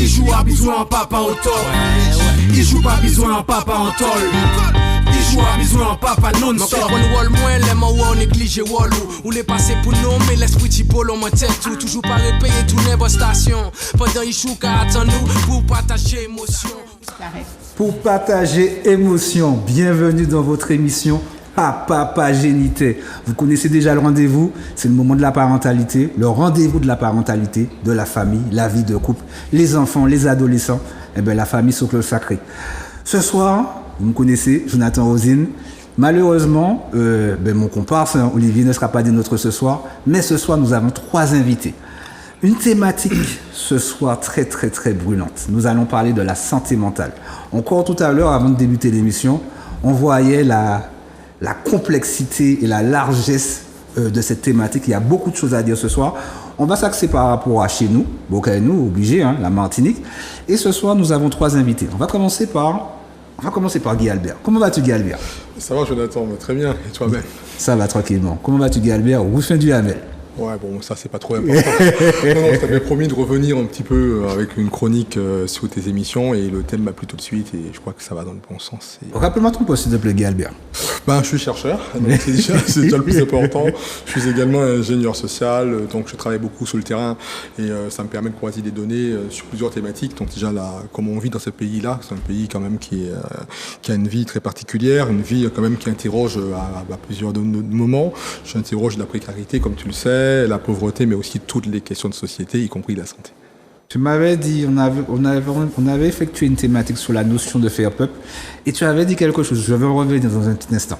Il joue à bisou en papa en tol. Il joue pas bisou en papa en tol. Il joue à bisou en papa non-stop. On wall moins les mots on néglige wall ou les passer pour nous mais l'esprit typolo mon tête tout toujours pas répéter tourner vos stations pendant il joue qu'à attendre nous pour partager émotion. Pour partager émotion, bienvenue dans votre émission Papa Pagénité. Vous connaissez déjà le rendez-vous, c'est le moment de la parentalité, le rendez-vous de la parentalité, de la famille, la vie de couple, les enfants, les adolescents, et bien la famille sous cloche sacrée. Ce soir, vous me connaissez, Jonathan Rosine. Malheureusement, mon comparse, Olivier, ne sera pas des nôtres ce soir, mais ce soir, nous avons 3 invités. Une thématique ce soir très très très brûlante. Nous allons parler de la santé mentale. Encore tout à l'heure, avant de débuter l'émission, on voyait la complexité et la largesse de cette thématique. Il y a beaucoup de choses à dire ce soir. On va s'axer par rapport à chez nous, nous, obligé, la Martinique. Et ce soir, nous avons 3 invités. On va commencer par Guy Albert. Comment vas-tu, Guy Albert? Ça va, Jonathan, très bien. Et toi-même? Ça va tranquillement. Comment vas-tu, Guy Albert? Roufin du Hamel. Ouais, bon, ça, c'est pas trop important. Non, je t'avais promis de revenir un petit peu avec une chronique sur tes émissions et le thème m'a plu tout de suite et je crois que ça va dans le bon sens. Rappelle-moi ton poste, s'il te plaît, Guy Albert. Je suis chercheur, donc c'est déjà le plus important. Je suis également ingénieur social, donc je travaille beaucoup sur le terrain et ça me permet de croiser des données sur plusieurs thématiques. Donc déjà, comment on vit dans ce pays-là, c'est un pays quand même qui a une vie très particulière, une vie quand même qui interroge à plusieurs moments. J'interroge la précarité, comme tu le sais, la pauvreté, mais aussi toutes les questions de société, y compris la santé. Tu m'avais dit, on avait effectué une thématique sur la notion de fair peuple et tu avais dit quelque chose. Je vais revenir dans un petit instant.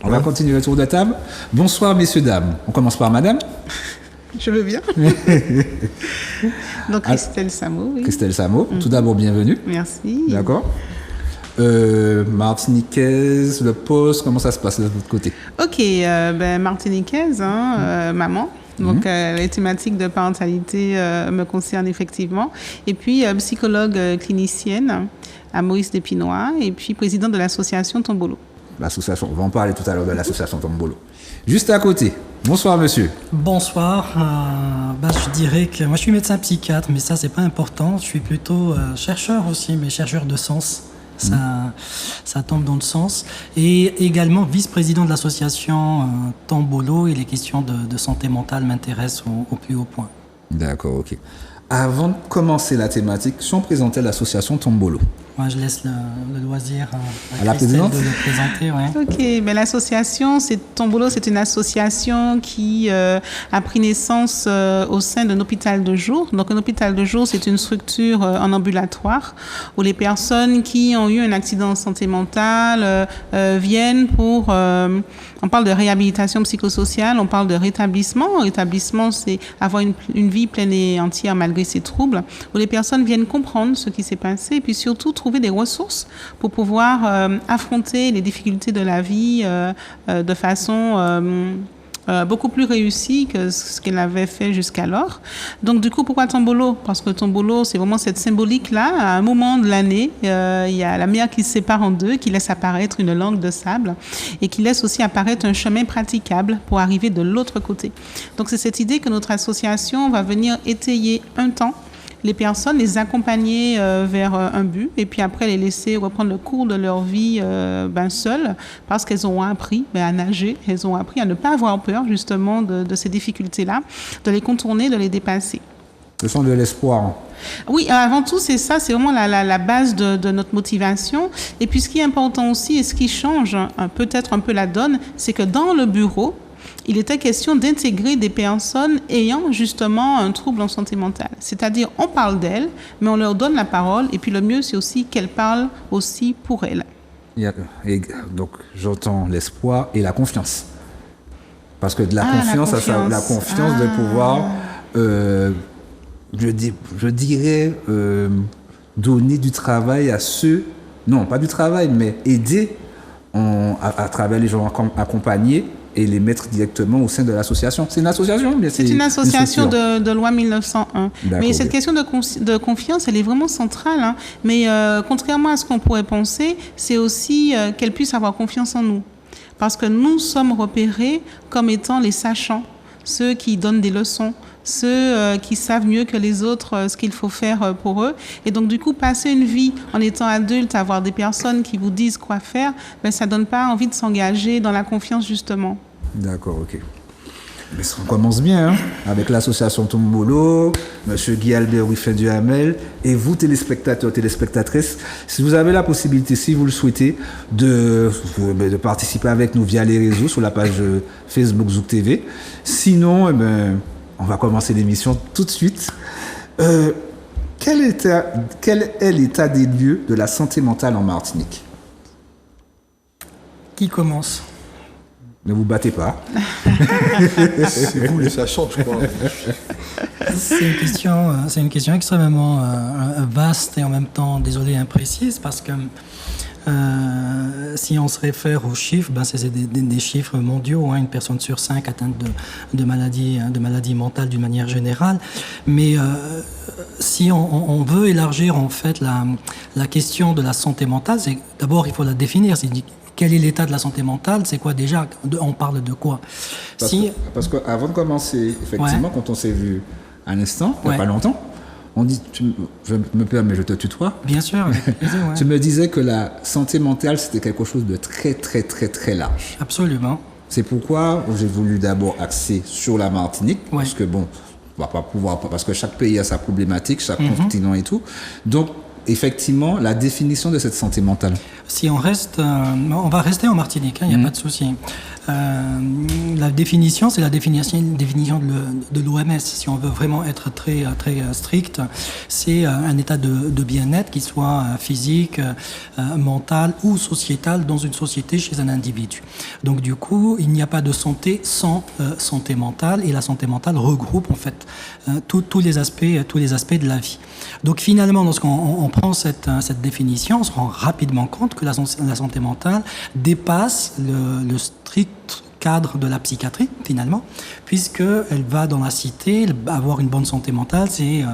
On va continuer le tour de table. Bonsoir, messieurs, dames. On commence par madame. Je veux bien. Donc, Christelle Samo. Oui. Christelle Samo. Tout d'abord, bienvenue. Merci. D'accord. Martiniquaise, le poste, comment ça se passe de votre côté? Ok, Martiniquaise, maman. Donc, les thématiques de parentalité me concernent effectivement. Et puis, psychologue clinicienne à Maurice Despinois et puis présidente de l'association Tombolo. L'association, on va en parler tout à l'heure de l'association Tombolo. Juste à côté, bonsoir monsieur. Bonsoir, je dirais que moi je suis médecin psychiatre, mais ça c'est pas important. Je suis plutôt chercheur aussi, mais chercheur de sens. Ça tombe dans le sens. Et également vice-président de l'association Tombolo et les questions de santé mentale m'intéressent au plus haut point. D'accord, ok. Avant de commencer la thématique, si on présentait l'association Tombolo? Moi, je laisse le loisir à la présidente de le présenter. Ouais. Ok, mais l'association, Tombolo, c'est une association qui a pris naissance au sein d'un hôpital de jour. Donc, un hôpital de jour, c'est une structure en ambulatoire où les personnes qui ont eu un accident de santé mentale viennent pour... on parle de réhabilitation psychosociale, on parle de rétablissement. Rétablissement, c'est avoir une vie pleine et entière malgré ses troubles, où les personnes viennent comprendre ce qui s'est passé et puis surtout trouver des ressources pour pouvoir affronter les difficultés de la vie de façon beaucoup plus réussie que ce qu'elle avait fait jusqu'alors. Donc du coup, pourquoi Tombolo? Parce que Tombolo, c'est vraiment cette symbolique-là. À un moment de l'année, il y a la mer qui se sépare en deux, qui laisse apparaître une langue de sable et qui laisse aussi apparaître un chemin praticable pour arriver de l'autre côté. Donc c'est cette idée que notre association va venir étayer un temps les personnes, les accompagner vers un but et puis après les laisser reprendre le cours de leur vie seules parce qu'elles ont appris à nager, elles ont appris à ne pas avoir peur justement de ces difficultés-là, de les contourner, de les dépasser. Ce sont de l'espoir. Oui, avant tout, c'est ça, c'est vraiment la base de notre motivation. Et puis ce qui est important aussi et ce qui change peut-être un peu la donne, c'est que dans le bureau, il était question d'intégrer des personnes ayant justement un trouble en santé mentale. C'est-à-dire, on parle d'elles, mais on leur donne la parole. Et puis le mieux, c'est aussi qu'elles parlent aussi pour elles. Et donc, j'entends l'espoir et la confiance. Parce que de la confiance, la confiance de pouvoir, je dirais, donner du travail à ceux, non, pas du travail, mais aider à travers les gens accompagnés et les mettre directement au sein de l'association. C'est une association? C'est une association de loi 1901. Mais cette question de confiance, elle est vraiment centrale. Hein. Mais contrairement à ce qu'on pourrait penser, c'est aussi qu'elle puisse avoir confiance en nous. Parce que nous sommes repérés comme étant les sachants, ceux qui donnent des leçons, ceux qui savent mieux que les autres ce qu'il faut faire pour eux. Et donc, du coup, passer une vie en étant adulte, avoir des personnes qui vous disent quoi faire, ça ne donne pas envie de s'engager dans la confiance, justement. D'accord, ok. Mais on commence bien, hein, avec l'association Tombolo, M. Guy Albert Ruffin Duhamel, et vous, téléspectateurs, téléspectatrices, si vous avez la possibilité, si vous le souhaitez, de participer avec nous via les réseaux, sur la page Facebook Zouk TV. Sinon, on va commencer l'émission tout de suite. Quel est l'état des lieux de la santé mentale en Martinique? Qui commence? Ne vous battez pas. C'est vous les sachants, je crois. C'est une question extrêmement vaste et en même temps, désolé, imprécise, parce que si on se réfère aux chiffres, c'est des chiffres mondiaux, hein, une personne sur 5 atteinte de maladies mentales d'une manière générale. Mais si on veut élargir en fait la question de la santé mentale, c'est d'abord il faut la définir. Quel est l'état de la santé mentale? C'est quoi déjà? On parle de quoi? Parce qu'avant de commencer, effectivement, quand on s'est vu à l'instant, il n'y a pas longtemps, on dit, je me permets, je te tutoie. Bien sûr, avec plaisir, ouais. Tu me disais que la santé mentale, c'était quelque chose de très, très, très, très large. Absolument. C'est pourquoi j'ai voulu d'abord axer sur la Martinique, parce que on va pas pouvoir, parce que chaque pays a sa problématique, chaque continent et tout. Donc, effectivement, la définition de cette santé mentale. Si on reste, on va rester en Martinique, il n'y a pas de souci. La définition, c'est la définition de l'OMS. Si on veut vraiment être très, très strict, c'est un état de bien-être, qu'il soit physique, mental ou sociétal dans une société chez un individu. Donc du coup, il n'y a pas de santé sans santé mentale, et la santé mentale regroupe en fait tous les aspects de la vie. Donc finalement, lorsqu'on prend cette définition, on se rend rapidement compte que la santé mentale dépasse le strict cadre de la psychiatrie, finalement, puisqu'elle va dans la cité. Avoir une bonne santé mentale, c'est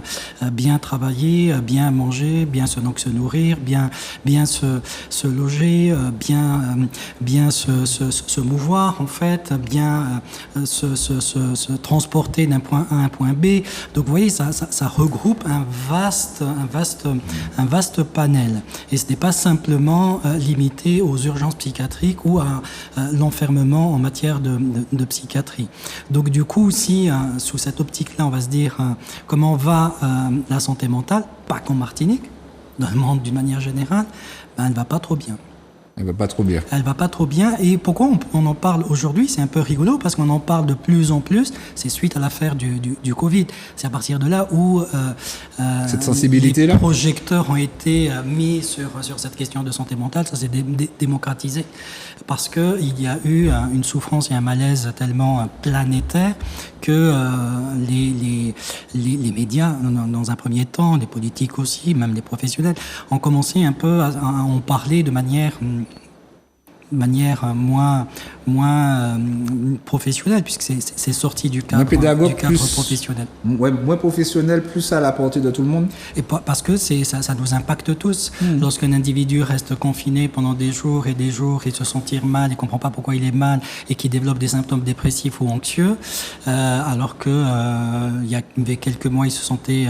bien travailler, bien manger, bien se nourrir, bien se loger, bien se mouvoir, en fait, bien se transporter d'un point A à un point B. Donc, vous voyez, ça regroupe un vaste panel. Et ce n'est pas simplement limité aux urgences psychiatriques ou à l'enfermement en matière de psychiatrie. Donc du coup, si sous cette optique-là, on va se dire comment va la santé mentale, pas qu'en Martinique, dans le monde d'une manière générale, elle ne va pas trop bien. Elle va pas trop bien. Elle va pas trop bien. Et pourquoi on en parle aujourd'hui? C'est un peu rigolo parce qu'on en parle de plus en plus. C'est suite à l'affaire du Covid. C'est à partir de là où cette sensibilité-là, les projecteurs ont été mis sur cette question de santé mentale. Ça s'est démocratisé parce que il y a eu une souffrance et un malaise tellement planétaire que les médias, dans un premier temps, les politiques aussi, même les professionnels, ont commencé un peu à en parler de manière moins professionnelle, puisque c'est sorti du cadre professionnel. Moins professionnel, plus à la portée de tout le monde. Et parce que ça nous impacte tous. Lorsqu'un individu reste confiné pendant des jours et des jours et se sentir mal, il comprend pas pourquoi il est mal et qui développe des symptômes dépressifs ou anxieux, alors que il y a quelques mois il se sentait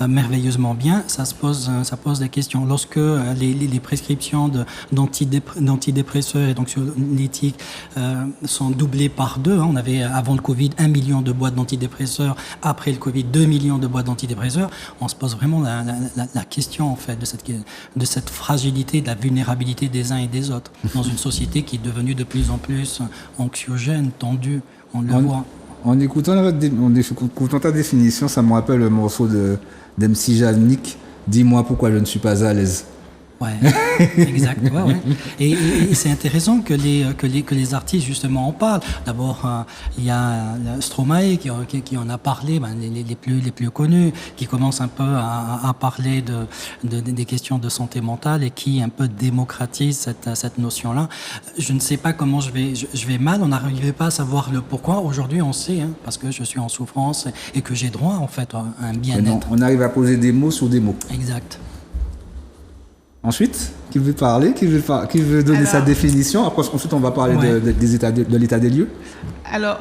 merveilleusement bien, ça pose des questions. Lorsque les prescriptions d'antidépresseurs et d'anxiolytiques sont doublées par 2. On avait avant le Covid 1 million de boîtes d'antidépresseurs, après le Covid 2 millions de boîtes d'antidépresseurs. On se pose vraiment la question en fait de cette fragilité, de la vulnérabilité des uns et des autres dans une société qui est devenue de plus en plus anxiogène, tendue. On le voit. En écoutant ta définition, ça me rappelle le morceau d'MC Jannick, Dis-moi pourquoi je ne suis pas à l'aise. Ouais, exact. Ouais. Et c'est intéressant que les artistes justement en parlent. D'abord, il y a Stromae qui en a parlé, les plus connus, qui commence un peu à parler des questions de santé mentale et qui un peu démocratise cette notion-là. Je ne sais pas comment je vais mal. On n'arrivait pas à savoir le pourquoi. Aujourd'hui, on sait, parce que je suis en souffrance et que j'ai droit en fait à un bien-être. On arrive à poser des mots sur des mots. Exact. Ensuite, qui veut parler, qui veut donner sa définition. Après, ensuite, on va parler de l'état des lieux. Alors,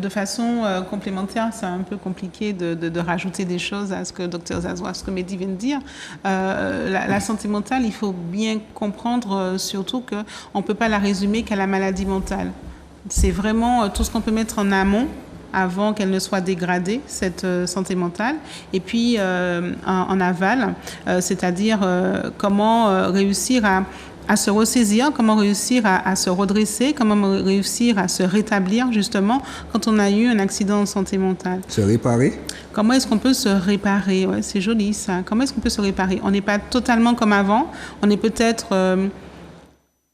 de façon complémentaire, c'est un peu compliqué de rajouter des choses à ce que Dr Zazoua, ce que Mehdi vient de dire. La santé mentale, il faut bien comprendre surtout qu'on ne peut pas la résumer qu'à la maladie mentale. C'est vraiment tout ce qu'on peut mettre en amont avant qu'elle ne soit dégradée, cette santé mentale. Et puis, en aval, c'est-à-dire comment réussir à se ressaisir, comment réussir à se redresser, comment réussir à se rétablir, justement, quand on a eu un accident de santé mentale. Se réparer? Comment est-ce qu'on peut se réparer? Ouais, c'est joli, ça. Comment est-ce qu'on peut se réparer? On n'est pas totalement comme avant. On est peut-être...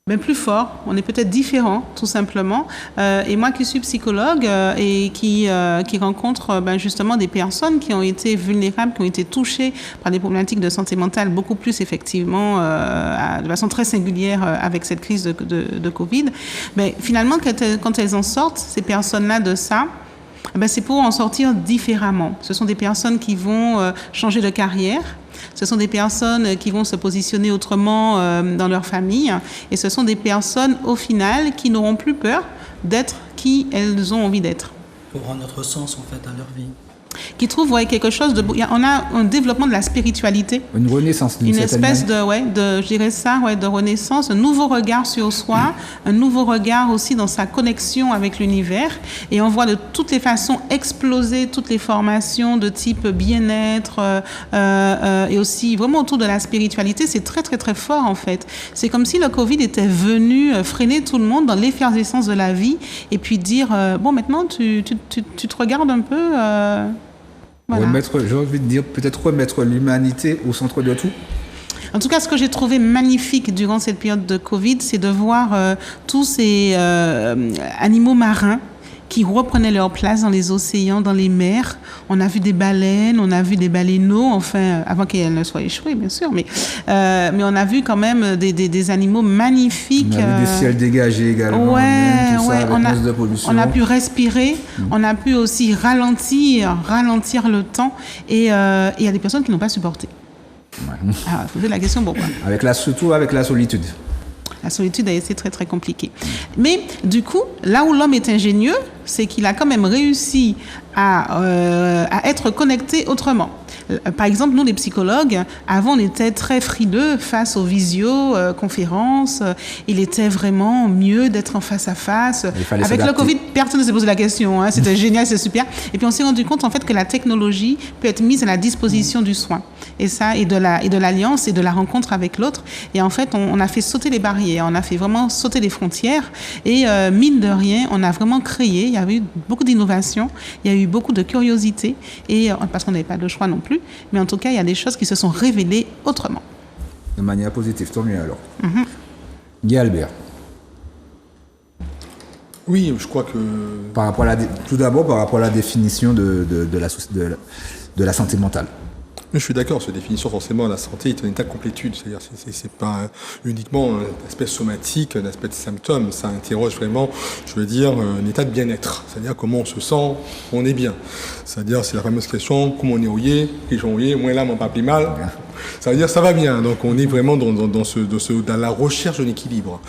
même plus fort, on est peut-être différent, tout simplement. Et moi qui suis psychologue et qui rencontre justement des personnes qui ont été vulnérables, qui ont été touchées par des problématiques de santé mentale, beaucoup plus effectivement, de façon très singulière avec cette crise de Covid, mais finalement, quand elles en sortent, ces personnes-là de ça, c'est pour en sortir différemment. Ce sont des personnes qui vont changer de carrière. Ce sont des personnes qui vont se positionner autrement dans leur famille. Et ce sont des personnes, au final, qui n'auront plus peur d'être qui elles ont envie d'être. Pour rendre notre sens, en fait, à leur vie. Qui trouvent quelque chose de... On a un développement de la spiritualité. Une renaissance d'une certaine espèce je dirais ça, de renaissance, un nouveau regard sur soi, un nouveau regard aussi dans sa connexion avec l'univers. Et on voit de toutes les façons exploser toutes les formations de type bien-être et aussi vraiment autour de la spiritualité. C'est très, très, très fort, en fait. C'est comme si le Covid était venu freiner tout le monde dans l'effervescence de la vie et puis dire, maintenant, tu te regardes un peu... Voilà. J'ai envie de dire, peut-être remettre l'humanité au centre de tout. En tout cas, ce que j'ai trouvé magnifique durant cette période de Covid, c'est de voir tous ces animaux marins qui reprenaient leur place dans les océans, dans les mers. On a vu des baleines, on a vu des baleineaux, enfin, avant qu'elles ne soient échouées, bien sûr, mais on a vu quand même des animaux magnifiques. On a vu des ciels dégagés également. De pollution. On a pu respirer, on a pu aussi ralentir le temps, et il y a des personnes qui n'ont pas supporté. Ouais. Alors, il faut poser la question pourquoi. Surtout avec la solitude. La solitude a été très, très compliquée. Mais du coup, là où l'homme est ingénieux, c'est qu'il a quand même réussi à être connecté autrement. Par exemple, nous, les psychologues, avant, on était très frileux face aux visioconférences. Il était vraiment mieux d'être en face à face. Avec le Covid, personne ne s'est posé la question. C'était génial, c'est super. Et puis, on s'est rendu compte, en fait, que la technologie peut être mise à la disposition du soin. Et ça, et de l'alliance et de la rencontre avec l'autre. Et en fait, on a fait sauter les barrières. On a fait vraiment sauter les frontières. Et mine de rien, on a vraiment créé. Il y a eu beaucoup d'innovation. Il y a eu beaucoup de curiosité. Et parce qu'on n'avait pas de choix non plus. Mais en tout cas, il y a des choses qui se sont révélées autrement. De manière positive, tant mieux alors. Guy Albert. Oui, je crois que... Tout d'abord, par rapport à la définition de la santé mentale. Je suis d'accord, cette définition, forcément, la santé est un état de complétude. C'est-à-dire, c'est pas uniquement un aspect somatique, un aspect de symptôme. Ça interroge vraiment, un état de bien-être. C'est-à-dire comment on se sent, on est bien. C'est-à-dire, c'est la fameuse question, comment on est ouillé, les gens ouillés, moi là, mon pas plus mal. Ça veut dire ça va bien. Donc on est vraiment dans la recherche d'un équilibre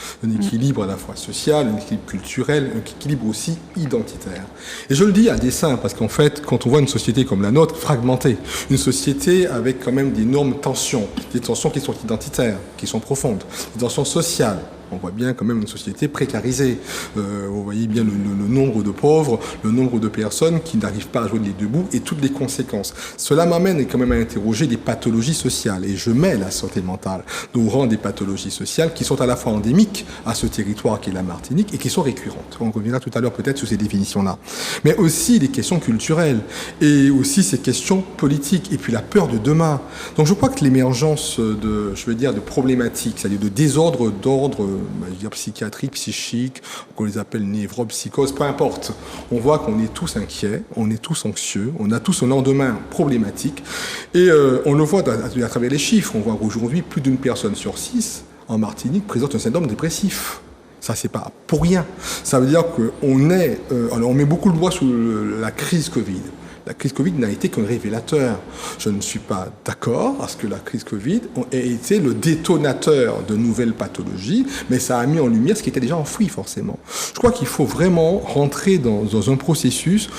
à la fois social, un équilibre culturel, un équilibre aussi identitaire. Et je le dis à dessein parce qu'en fait, quand on voit une société comme la nôtre fragmentée, une société avec quand même d'énormes tensions, des tensions qui sont identitaires, qui sont profondes, des tensions sociales. On voit bien quand même une société précarisée. Vous voyez bien le nombre de pauvres, le nombre de personnes qui n'arrivent pas à joindre les deux bouts et toutes les conséquences. Cela m'amène quand même à interroger des pathologies sociales. Et je mets la santé mentale au rang des pathologies sociales qui sont à la fois endémiques à ce territoire qui est la Martinique et qui sont récurrentes. On reviendra tout à l'heure peut-être sur ces définitions-là. Mais aussi des questions culturelles et aussi ces questions politiques et puis la peur de demain. Donc je crois que l'émergence de problématiques, c'est-à-dire de désordre d'ordre psychiatrique, psychique, qu'on les appelle névropsychose, peu importe. On voit qu'on est tous inquiets, on est tous anxieux, on a tous un lendemain problématique. Et on le voit à travers les chiffres. On voit qu'aujourd'hui, plus d'une personne sur 6 en Martinique présente un syndrome dépressif. Ça, c'est pas pour rien. Ça veut dire qu'on on met beaucoup le doigt sur la crise Covid. La crise Covid n'a été qu'un révélateur. Je ne suis pas d'accord à ce que la crise Covid ait été le détonateur de nouvelles pathologies, mais ça a mis en lumière ce qui était déjà enfoui, forcément. Je crois qu'il faut vraiment rentrer dans un processus,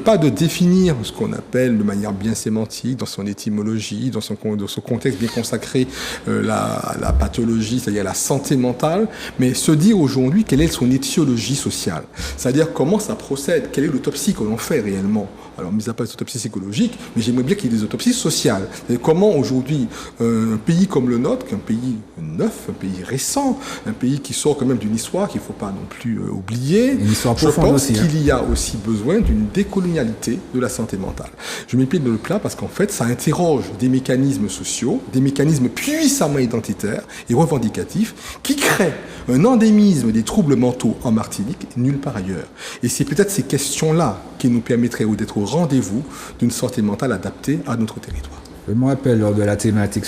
pas de définir ce qu'on appelle de manière bien sémantique, dans son étymologie, dans son contexte bien consacré, la pathologie, c'est-à-dire la santé mentale, mais se dire aujourd'hui quelle est son étiologie sociale. C'est-à-dire comment ça procède, quelle est l'autopsie que l'on fait réellement. Alors, mis à part les autopsies psychologiques, mais j'aimerais bien qu'il y ait des autopsies sociales. Et comment aujourd'hui, un pays comme le nôtre, un pays neuf, un pays récent, un pays qui sort quand même d'une histoire qu'il ne faut pas non plus oublier, une histoire je profonde pense aussi, qu'il y a aussi besoin d'une décolonialité de la santé mentale. Je mets pied dans le plat parce qu'en fait, ça interroge des mécanismes sociaux, des mécanismes puissamment identitaires et revendicatifs qui créent un endémisme des troubles mentaux en Martinique nulle part ailleurs. Et c'est peut-être ces questions-là qui nous permettraient d'être au rendez-vous d'une santé mentale adaptée à notre territoire. Je me rappelle lors de la thématique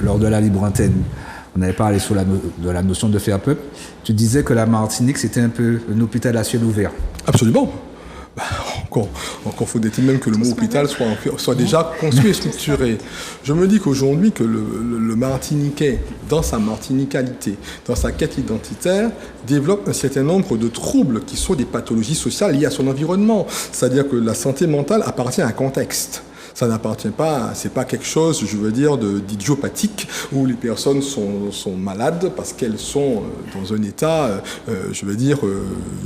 lors de la libre antenne, on avait parlé de la notion de faire peuple. Tu disais que la Martinique, c'était un peu un hôpital à ciel ouvert. Absolument. Encore faut-il même que le mot hôpital soit déjà construit et structuré. Je me dis qu'aujourd'hui, que le Martiniquais, dans sa martinicalité, dans sa quête identitaire, développe un certain nombre de troubles qui sont des pathologies sociales liées à son environnement. C'est-à-dire que la santé mentale appartient à un contexte. Ça n'appartient pas, c'est pas quelque chose, je veux dire, d'idiopathique où les personnes sont malades parce qu'elles sont dans un état, je veux dire...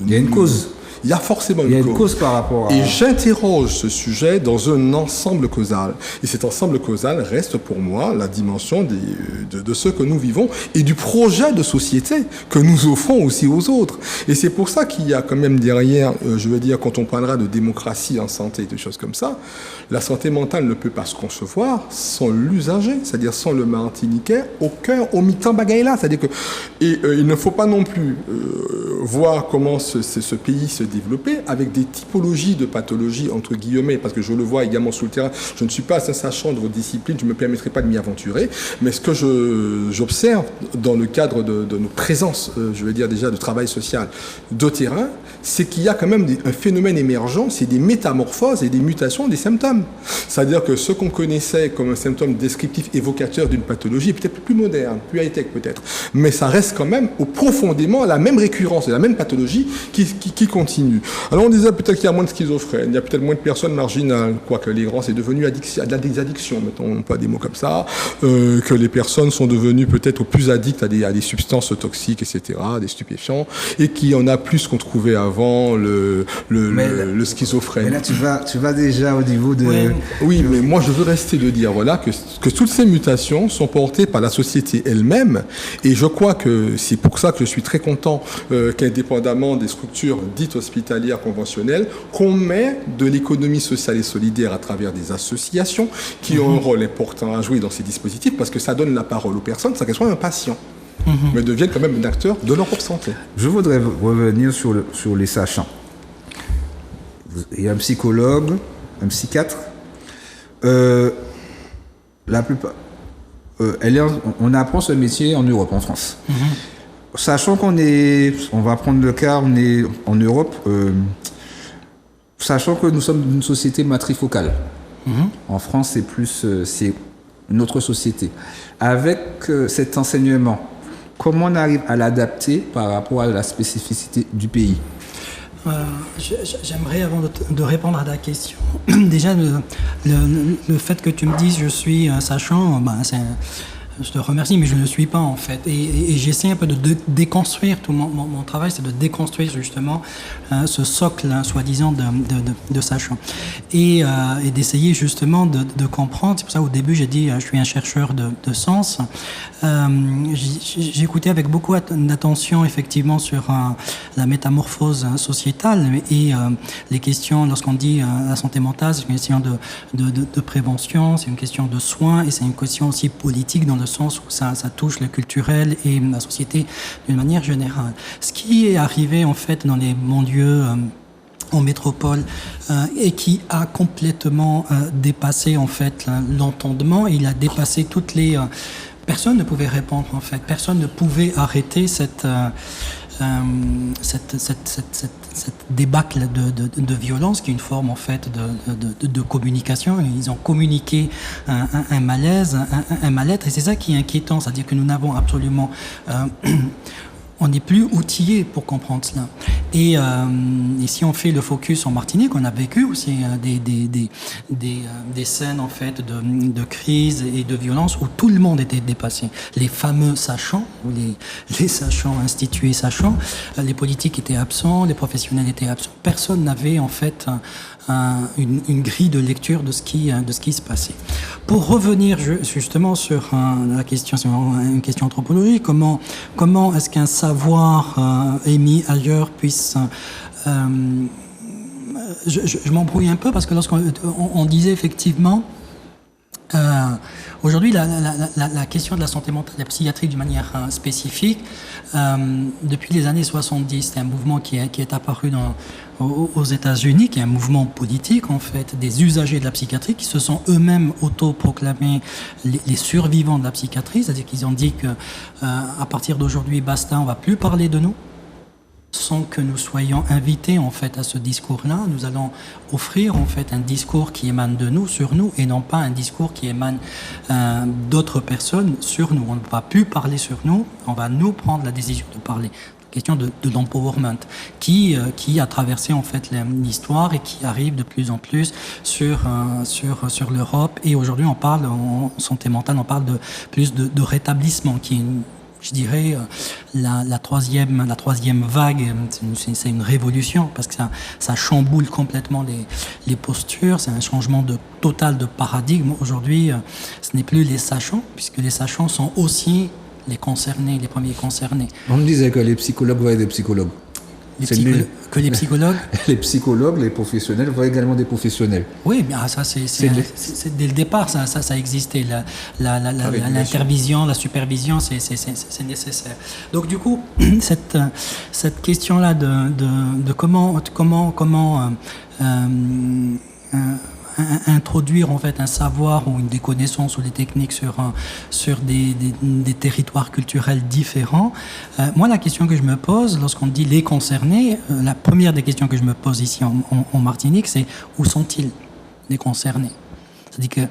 Il y a une cause. Il y a forcément une cause par rapport à... Et j'interroge ce sujet dans un ensemble causal. Et cet ensemble causal reste pour moi la dimension de ce que nous vivons et du projet de société que nous offrons aussi aux autres. Et c'est pour ça qu'il y a quand même derrière, je veux dire, quand on parlera de démocratie en santé et des choses comme ça, la santé mentale ne peut pas se concevoir sans l'usager, c'est-à-dire sans le Martiniquais au cœur, au mi-temps bagaille là. C'est-à-dire que, il ne faut pas non plus voir comment ce pays se développer avec des typologies de pathologies, entre guillemets, parce que je le vois également sur le terrain. Je ne suis pas assez sachant de vos disciplines, je ne me permettrai pas de m'y aventurer, mais ce que j'observe dans le cadre de nos présences, je veux dire déjà de travail social de terrain, c'est qu'il y a quand même un phénomène émergent, c'est des métamorphoses et des mutations des symptômes. C'est-à-dire que ce qu'on connaissait comme un symptôme descriptif évocateur d'une pathologie est peut-être plus moderne, plus high-tech peut-être, mais ça reste quand même profondément la même récurrence, la même pathologie qui continue. Alors on disait peut-être qu'il y a moins de schizophrènes, il y a peut-être moins de personnes marginales, quoique les grands c'est devenu des addictions, mettons pas des mots comme ça, que les personnes sont devenues peut-être plus addictes à des substances toxiques, etc., des stupéfiants, et qu'il y en a plus qu'on trouvait avant le schizophrène. Mais là tu vas déjà au niveau de... Oui, mais moi je veux rester de dire voilà, que toutes ces mutations sont portées par la société elle-même, et je crois que c'est pour ça que je suis très content qu'indépendamment des structures dites hospitalières conventionnelles, qu'on met de l'économie sociale et solidaire à travers des associations qui ont un rôle important à jouer dans ces dispositifs parce que ça donne la parole aux personnes sans qu'elles soient un patient, mais deviennent quand même un acteur de leur propre santé. Je voudrais revenir sur les sachants. Il y a un psychologue, un psychiatre. La plupart, on apprend ce métier en Europe, en France. Sachant on va prendre le cas, on est en Europe, sachant que nous sommes une société matrifocale. En France, c'est une autre société. Avec cet enseignement, comment on arrive à l'adapter par rapport à la spécificité du pays? J'aimerais, avant de répondre à ta question, déjà le fait que tu me dises je suis sachant, je te remercie, mais je ne le suis pas en fait. Et j'essaie un peu de déconstruire tout mon travail, c'est de déconstruire justement ce socle, soi-disant, de sachant. Et d'essayer justement de comprendre. C'est pour ça au début j'ai dit je suis un chercheur de sens. J'ai écouté avec beaucoup d'attention effectivement sur la métamorphose sociétale et les questions, lorsqu'on dit la santé mentale, c'est une question de prévention, c'est une question de soins et c'est une question aussi politique dans le sens où ça touche le culturel et la société d'une manière générale. Ce qui est arrivé en fait dans les banlieues en métropole et qui a complètement dépassé en fait l'entendement, il a dépassé toutes les... Personne ne pouvait répondre en fait, personne ne pouvait arrêter cette débâcle de violence qui est une forme en fait de communication. Ils ont communiqué un malaise, un mal-être, et c'est ça qui est inquiétant, c'est-à-dire que nous n'avons absolument on n'est plus outillé pour comprendre cela. Et si on fait le focus en Martinique, on a vécu aussi des scènes en fait de crise et de violence où tout le monde était dépassé. Les fameux sachants, ou les sachants institués sachants, les politiques étaient absents, les professionnels étaient absents. Personne n'avait en fait une grille de lecture de ce qui se passait. Pour revenir justement sur la question, c'est une question anthropologique, comment est-ce qu'un savoir émis ailleurs puisse... je m'embrouille un peu parce que lorsqu'on disait effectivement... aujourd'hui, la question de la santé mentale, la psychiatrie d'une manière spécifique, depuis les années 70, c'est un mouvement qui est apparu aux États-Unis, qui est un mouvement politique en fait, des usagers de la psychiatrie qui se sont eux-mêmes autoproclamés les survivants de la psychiatrie, c'est-à-dire qu'ils ont dit que à partir d'aujourd'hui, basta, on va plus parler de nous. Sans que nous soyons invités en fait à ce discours-là, nous allons offrir en fait un discours qui émane de nous, sur nous, et non pas un discours qui émane d'autres personnes sur nous. On ne va plus parler sur nous, on va nous prendre la décision de parler. Question de l'empowerment qui a traversé en fait l'histoire et qui arrive de plus en plus sur l'Europe. Et aujourd'hui, on parle en santé mentale, on parle plus de rétablissement, qui est je dirais la troisième vague. C'est une révolution parce que ça chamboule complètement les postures. C'est un changement total de paradigme. Aujourd'hui, ce n'est plus les sachants, puisque les sachants sont aussi les concernés, les premiers concernés. On me disait que les psychologues voyaient des psychologues. Que les psychologues Les psychologues, les professionnels voient également des professionnels. Oui, bien ça c'est dès le départ ça existait. L'intervision, la supervision, c'est nécessaire. Donc du coup, cette question-là de comment introduire en fait un savoir ou des connaissances ou des techniques sur des territoires culturels différents. Moi, la question que je me pose lorsqu'on dit les concernés, la première des questions que je me pose ici en Martinique, c'est où sont-ils les concernés? C'est-à-dire que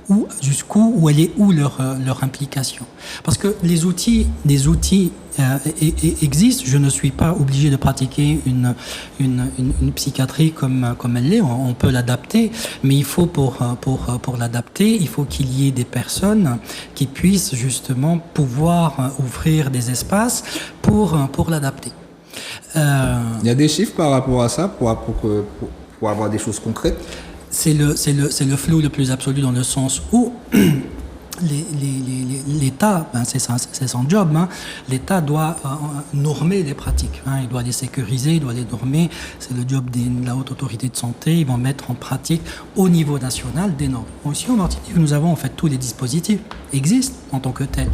où elle est où leur implication? Parce que des outils existent. Je ne suis pas obligé de pratiquer une psychiatrie comme elle l'est. On peut l'adapter, mais il faut pour l'adapter, il faut qu'il y ait des personnes qui puissent justement pouvoir ouvrir des espaces pour l'adapter. Il y a des chiffres par rapport à ça pour avoir des choses concrètes. C'est le flou le plus absolu dans le sens où l'État, c'est son job, l'État doit normer les pratiques, il doit les sécuriser, il doit les normer, c'est le job de la haute autorité de santé, ils vont mettre en pratique au niveau national des normes. Aussi en Martinique, nous avons en fait tous les dispositifs existent en tant que tels.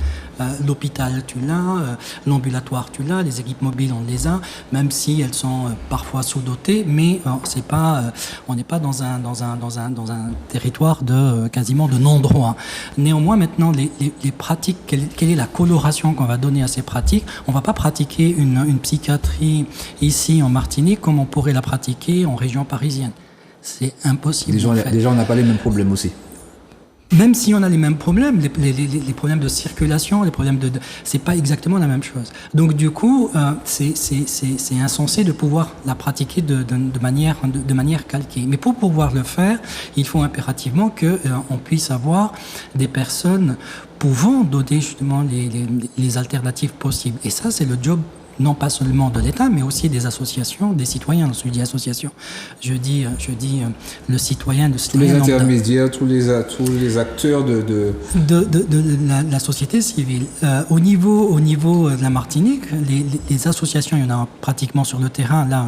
L'hôpital, tu l'as, l'ambulatoire, tu l'as, les équipes mobiles, on les a, même si elles sont parfois sous-dotées, mais on n'est pas dans un territoire quasiment de non-droit. Néanmoins, maintenant, les pratiques, quelle est la coloration qu'on va donner à ces pratiques? On ne va pas pratiquer une psychiatrie ici en Martinique comme on pourrait la pratiquer en région parisienne. C'est impossible. Déjà, on n'a pas les mêmes problèmes aussi. Même si on a les mêmes problèmes, les problèmes de circulation, les problèmes c'est pas exactement la même chose. Donc du coup, c'est insensé de pouvoir la pratiquer de manière calquée. Mais pour pouvoir le faire, il faut impérativement que on puisse avoir des personnes pouvant donner justement les alternatives possibles. Et ça, c'est le job non pas seulement de l'État, mais aussi des associations, des citoyens. Je dis association, je dis le citoyen, tous les intermédiaires, tous les acteurs de la société civile. Au niveau de la Martinique, les associations, il y en a pratiquement sur le terrain. Là,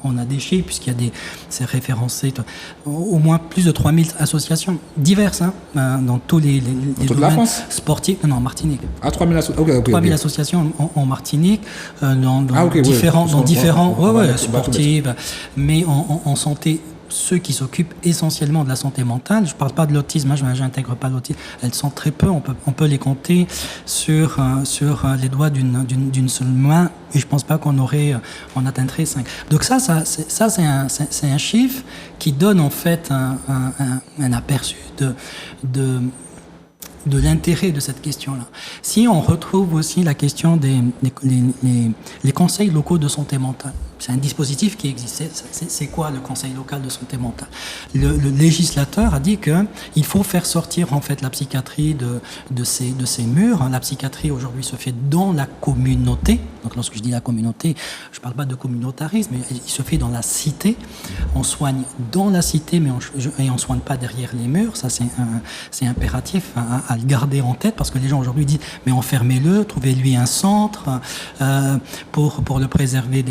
on a des chiffres puisqu'il y a c'est référencé au moins plus de 3000 associations diverses dans tous les domaines sportifs. Non, en Martinique. 3000 associations. 3000 associations en Martinique. Dans différents sportives, mais en santé ceux qui s'occupent essentiellement de la santé mentale. Je ne parle pas de l'autisme, je n'intègre pas l'autisme. Elles sont très peu, on peut les compter sur les doigts d'une seule main, et je ne pense pas qu'on atteindrait 5. Donc ça c'est un chiffre qui donne en fait un aperçu de l'intérêt de cette question-là. Si on retrouve aussi la question les conseils locaux de santé mentale, c'est un dispositif qui existait. C'est quoi le conseil local de santé mentale ? Le législateur a dit qu'il faut faire sortir en fait la psychiatrie de ces murs. La psychiatrie aujourd'hui se fait dans la communauté. Donc lorsque je dis la communauté, je ne parle pas de communautarisme, mais il se fait dans la cité. On soigne dans la cité, mais on ne soigne pas derrière les murs. Ça c'est impératif à le garder en tête, parce que les gens aujourd'hui disent mais enfermez-le, trouvez-lui un centre pour le préserver.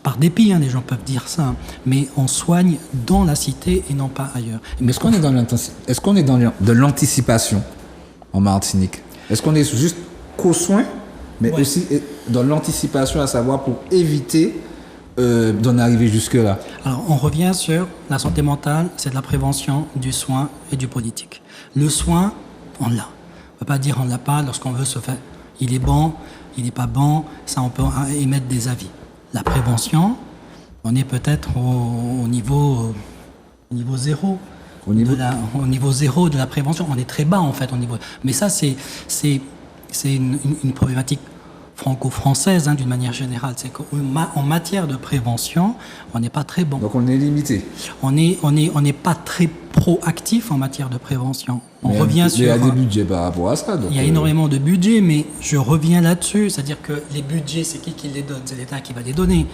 Par dépit, les gens peuvent dire ça, mais on soigne dans la cité et non pas ailleurs. Mais est-ce qu'on est dans de l'anticipation en Martinique ? Est-ce qu'on est juste qu'aux soins, mais aussi dans l'anticipation, à savoir pour éviter d'en arriver jusque-là ? Alors, on revient sur la santé mentale, c'est de la prévention, du soin et du politique. Le soin, on l'a. On ne peut pas dire on ne l'a pas lorsqu'on veut se faire. Il est bon, il n'est pas bon, ça on peut émettre des avis. La prévention, on est peut-être au niveau zéro. Au niveau zéro de la prévention. On est très bas en fait au niveau. Mais ça c'est une problématique franco-française d'une manière générale. C'est qu'en matière de prévention, on n'est pas très bon. Donc on est limité. On n'est pas très proactif en matière de prévention. Il y a des budgets par rapport à ça. Donc il y a énormément de budgets, mais je reviens là-dessus. C'est-à-dire que les budgets, c'est qui les donne ? C'est l'État qui va les donner.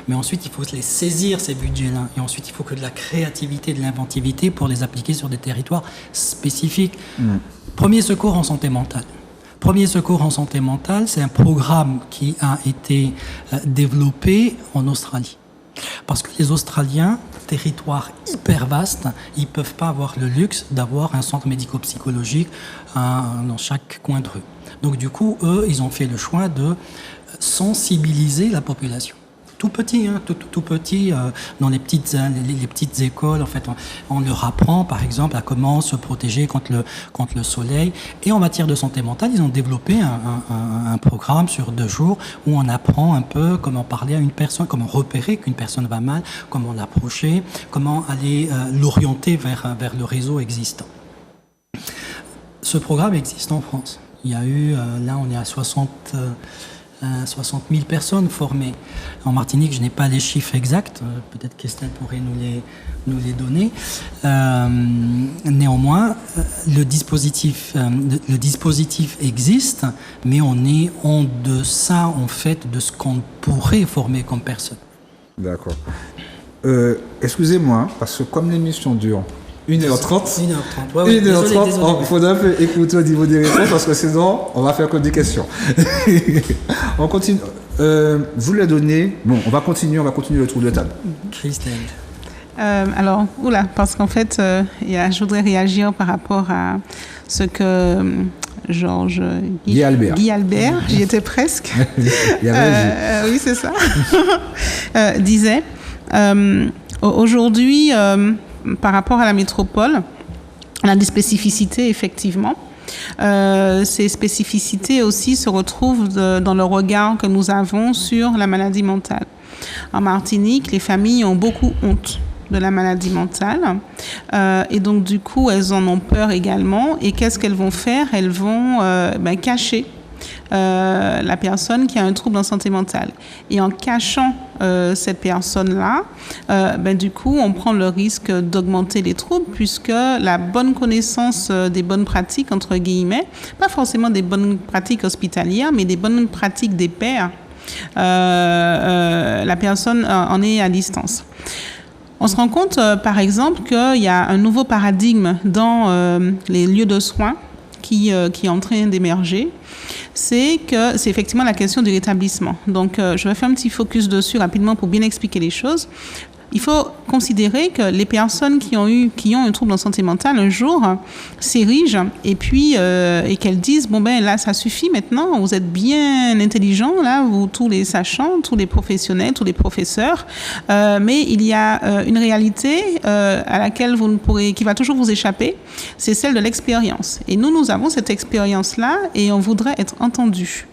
Mais ensuite, il faut les saisir, ces budgets-là. Et ensuite, il faut que de la créativité, de l'inventivité pour les appliquer sur des territoires spécifiques. Premier secours en santé mentale. Premier secours en santé mentale, c'est un programme qui a été développé en Australie. Parce que les Australiens, territoire hyper vaste, ils ne peuvent pas avoir le luxe d'avoir un centre médico-psychologique dans chaque coin de rue. Donc du coup, eux, ils ont fait le choix de sensibiliser la population. Tout petit, tout petit, dans les petites écoles, en fait, on leur apprend, par exemple, à comment se protéger contre le soleil. Et en matière de santé mentale, ils ont développé un programme sur 2 jours où on apprend un peu comment parler à une personne, comment repérer qu'une personne va mal, comment l'approcher, comment aller l'orienter vers le réseau existant. Ce programme existe en France. Il y a eu, là, on est à 60 000 personnes formées. En Martinique, je n'ai pas les chiffres exacts, peut-être qu'Estelle pourrait nous les donner. Néanmoins, le dispositif existe, mais on est en deçà, en fait, de ce qu'on pourrait former comme personne. D'accord. Excusez-moi, parce que comme l'émission dure 1h30. 1h30. Il faudra un peu écouter au niveau des réponses parce que sinon, on va faire que des questions. On continue. Vous les donnez. Bon, on va continuer le tour de table. Christelle. Alors, parce qu'en fait, je voudrais réagir par rapport à ce que Guy Albert, j'y étais presque. Oui, c'est ça. Disait. Aujourd'hui, par rapport à la métropole, on a des spécificités, effectivement. Ces spécificités aussi se retrouvent dans le regard que nous avons sur la maladie mentale. En Martinique, les familles ont beaucoup honte de la maladie mentale et donc du coup, elles en ont peur également. Et qu'est-ce qu'elles vont faire ? Elles vont cacher la personne qui a un trouble en santé mentale. Et en cachant cette personne-là, du coup, on prend le risque d'augmenter les troubles puisque la bonne connaissance des bonnes pratiques, entre guillemets, pas forcément des bonnes pratiques hospitalières, mais des bonnes pratiques des pairs, la personne en est à distance. On se rend compte, par exemple, qu'il y a un nouveau paradigme dans les lieux de soins qui est en train d'émerger. C'est effectivement la question du rétablissement. Donc, je vais faire un petit focus dessus rapidement pour bien expliquer les choses. il faut considérer que les personnes qui ont un trouble en santé mentale un jour s'érigent et puis et qu'elles disent bon ben là ça suffit maintenant, vous êtes bien intelligents là, vous tous les sachants, tous les professionnels, tous les professeurs, mais il y a une réalité à laquelle qui va toujours vous échapper, c'est celle de l'expérience. Et nous avons cette expérience là et on voudrait être entendus.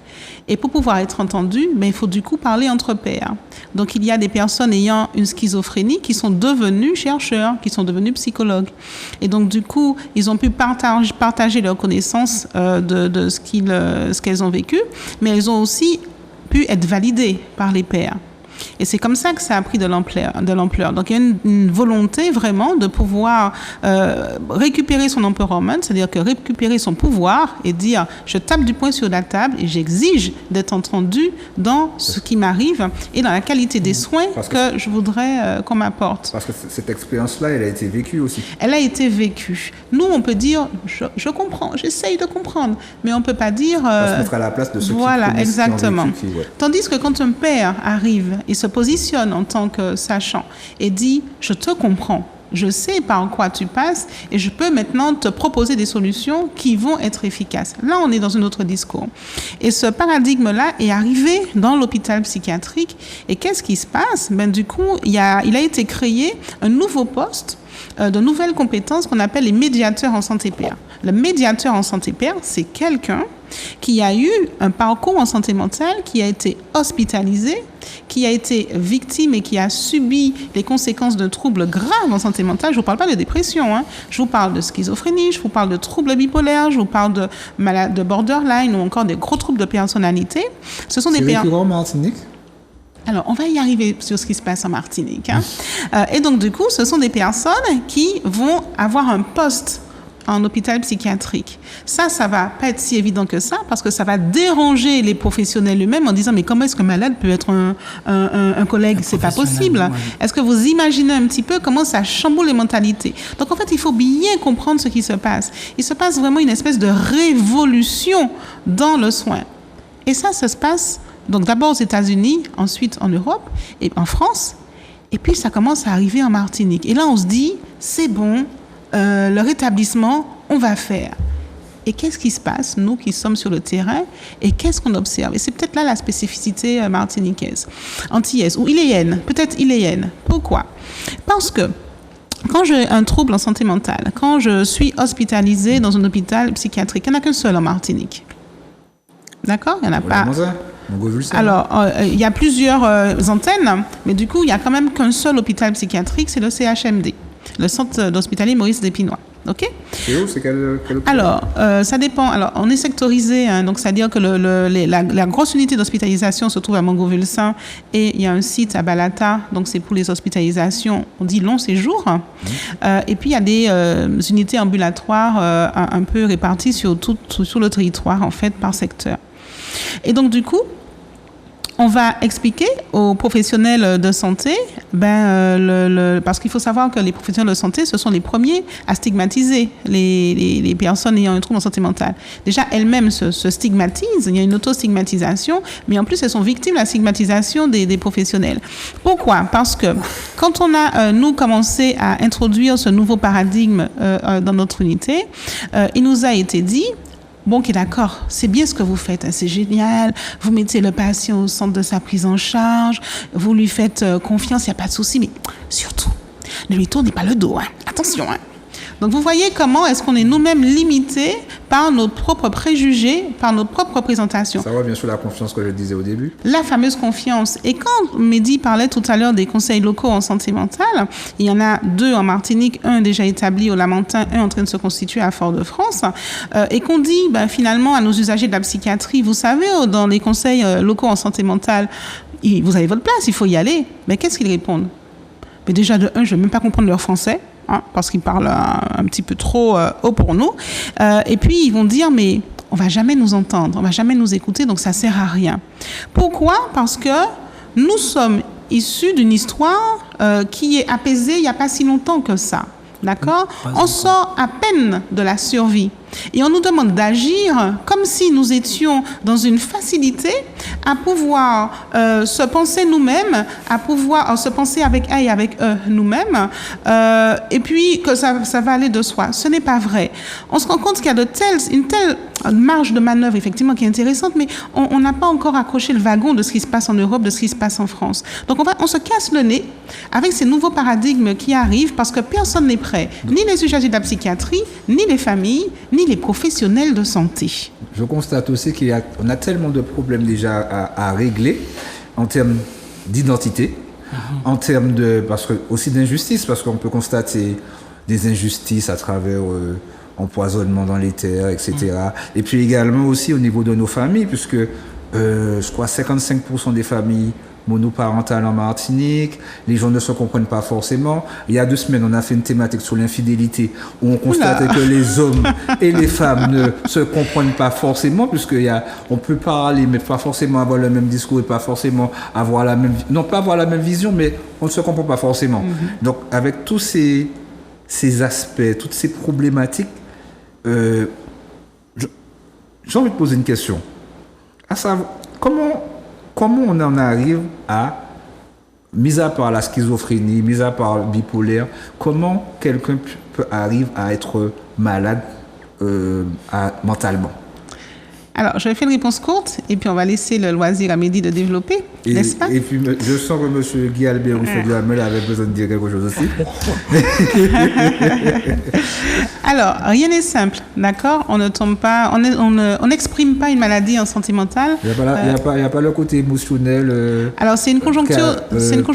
Et pour pouvoir être entendu, il faut du coup parler entre pairs. Donc il y a des personnes ayant une schizophrénie qui sont devenues chercheurs, qui sont devenues psychologues. Et donc du coup, ils ont pu partager leurs connaissances de ce qu'elles ont vécu, mais elles ont aussi pu être validées par les pairs. Et c'est comme ça que ça a pris de l'ampleur. Donc il y a une volonté vraiment de pouvoir récupérer son empowerment, c'est-à-dire que récupérer son pouvoir et dire je tape du poing sur la table et j'exige d'être entendu dans ce qui m'arrive et dans la qualité des soins que je voudrais qu'on m'apporte. Parce que cette expérience-là, elle a été vécue aussi. Elle a été vécue. Nous, on peut dire je comprends, j'essaye de comprendre, mais on ne peut pas dire... On va se mettre à la place de ceux voilà, qui exactement. Qui ont vécu, ouais. Tandis que quand un père arrive et se positionne en tant que sachant et dit « je te comprends, je sais par quoi tu passes et je peux maintenant te proposer des solutions qui vont être efficaces ». Là, on est dans un autre discours. Et ce paradigme-là est arrivé dans l'hôpital psychiatrique. Et qu'est-ce qui se passe ? Du coup, il a été créé un nouveau poste de nouvelles compétences qu'on appelle les médiateurs en santé père. Le médiateur en santé père, c'est quelqu'un qui a eu un parcours en santé mentale, qui a été hospitalisé, qui a été victime et qui a subi les conséquences de troubles graves en santé mentale. Je ne vous parle pas de dépression, hein. Je vous parle de schizophrénie, je vous parle de troubles bipolaires, je vous parle de borderline ou encore des gros troubles de personnalité. Ce sont des récurrent en Martinique ? Alors, on va y arriver sur ce qui se passe en Martinique. Hein. Et donc, du coup, ce sont des personnes qui vont avoir un poste en hôpital psychiatrique. Ça va pas être si évident que ça parce que ça va déranger les professionnels eux-mêmes en disant mais comment est-ce qu'un malade peut être un collègue ? C'est pas possible. Ouais. Est-ce que vous imaginez un petit peu comment ça chamboule les mentalités ? Donc en fait, il faut bien comprendre ce qui se passe. Il se passe vraiment une espèce de révolution dans le soin. Et ça se passe donc d'abord aux États-Unis, ensuite en Europe et en France. Et puis ça commence à arriver en Martinique. Et là, on se dit c'est bon. Le rétablissement, on va faire. Et qu'est-ce qui se passe, nous qui sommes sur le terrain, et qu'est-ce qu'on observe ? Et c'est peut-être là la spécificité martiniquaise, antillaise, ou iléenne, peut-être iléenne. Pourquoi ? Parce que quand j'ai un trouble en santé mentale, quand je suis hospitalisée dans un hôpital psychiatrique, il n'y en a qu'un seul en Martinique. D'accord ? Il n'y en a pas. Alors, il y a plusieurs antennes, mais du coup, il n'y a quand même qu'un seul hôpital psychiatrique, c'est le CHMD. Le centre d'hospitalier Maurice Despinois. OK ? C'est où ? C'est quel hôpital ? Alors, ça dépend. Alors, on est sectorisé, hein, donc c'est-à-dire que la grosse unité d'hospitalisation se trouve à Montgovulsin et il y a un site à Balata, donc c'est pour les hospitalisations, on dit long séjour. Et puis, il y a des unités ambulatoires un peu réparties sur le territoire, en fait, par secteur. Et donc, du coup, on va expliquer aux professionnels de santé, parce qu'il faut savoir que les professionnels de santé, ce sont les premiers à stigmatiser les personnes ayant un trouble en santé mentale. Déjà, elles-mêmes se stigmatisent, il y a une auto-stigmatisation, mais en plus, elles sont victimes de la stigmatisation des professionnels. Pourquoi ? Parce que quand on a, nous, commencé à introduire ce nouveau paradigme dans notre unité, il nous a été dit, bon, ok, d'accord, c'est bien ce que vous faites, hein, c'est génial. Vous mettez le patient au centre de sa prise en charge, vous lui faites confiance, il n'y a pas de souci, mais surtout, ne lui tournez pas le dos, hein. Attention. Hein. Donc, vous voyez comment est-ce qu'on est nous-mêmes limités par nos propres préjugés, par nos propres représentations. Ça revient sur la confiance que je disais au début. La fameuse confiance. Et quand Mehdi parlait tout à l'heure des conseils locaux en santé mentale, il y en a 2 en Martinique, un déjà établi au Lamentin, un en train de se constituer à Fort-de-France, et qu'on dit finalement à nos usagers de la psychiatrie, vous savez, dans les conseils locaux en santé mentale, vous avez votre place, il faut y aller. Mais qu'est-ce qu'ils répondent ? Mais déjà, de 1, je ne vais même pas comprendre leur français. Parce qu'ils parlent un petit peu trop haut pour nous. Et puis, ils vont dire, mais on ne va jamais nous entendre, on ne va jamais nous écouter, donc ça ne sert à rien. Pourquoi ? Parce que nous sommes issus d'une histoire qui est apaisée il n'y a pas si longtemps que ça. d'accord? On sort à peine de la survie. Et on nous demande d'agir comme si nous étions dans une facilité à pouvoir se penser nous-mêmes, à pouvoir se penser avec A et avec E nous-mêmes, et puis que ça va aller de soi. Ce n'est pas vrai. On se rend compte qu'il y a une telle marge de manœuvre, effectivement, qui est intéressante, mais on n'a pas encore accroché le wagon de ce qui se passe en Europe, de ce qui se passe en France. Donc on se casse le nez avec ces nouveaux paradigmes qui arrivent parce que personne n'est prêt. Ni les usagers de la psychiatrie, ni les familles, ni les professionnels de santé. Je constate aussi qu'on a tellement de problèmes déjà à régler en termes d'identité, en termes aussi d'injustice, parce qu'on peut constater des injustices à travers empoisonnement dans les terres, etc. Et puis également aussi au niveau de nos familles, puisque je crois 55% des familles monoparentales en Martinique, les gens ne se comprennent pas forcément. Il y a 2 semaines, on a fait une thématique sur l'infidélité où on constatait que les hommes et les femmes ne se comprennent pas forcément, on peut parler mais pas forcément avoir le même discours et pas forcément avoir la même, non pas avoir la même vision, mais on ne se comprend pas forcément. Donc avec tous ces aspects, toutes ces problématiques, j'ai envie de poser une question. À savoir, comment on en arrive à, mis à part la schizophrénie, mis à part le bipolaire, comment quelqu'un arrive à être malade mentalement? Alors, je vais faire une réponse courte et puis on va laisser le loisir à Mehdi de développer, n'est-ce pas? Et puis, je sens que M. Guy Albert Rousseau-Duhamel avait besoin de dire quelque chose aussi. Alors, rien n'est simple, d'accord? On ne tombe pas, on n'exprime pas une maladie en santé mentale. Il n'y a pas le côté émotionnel. Alors, c'est une conjoncture.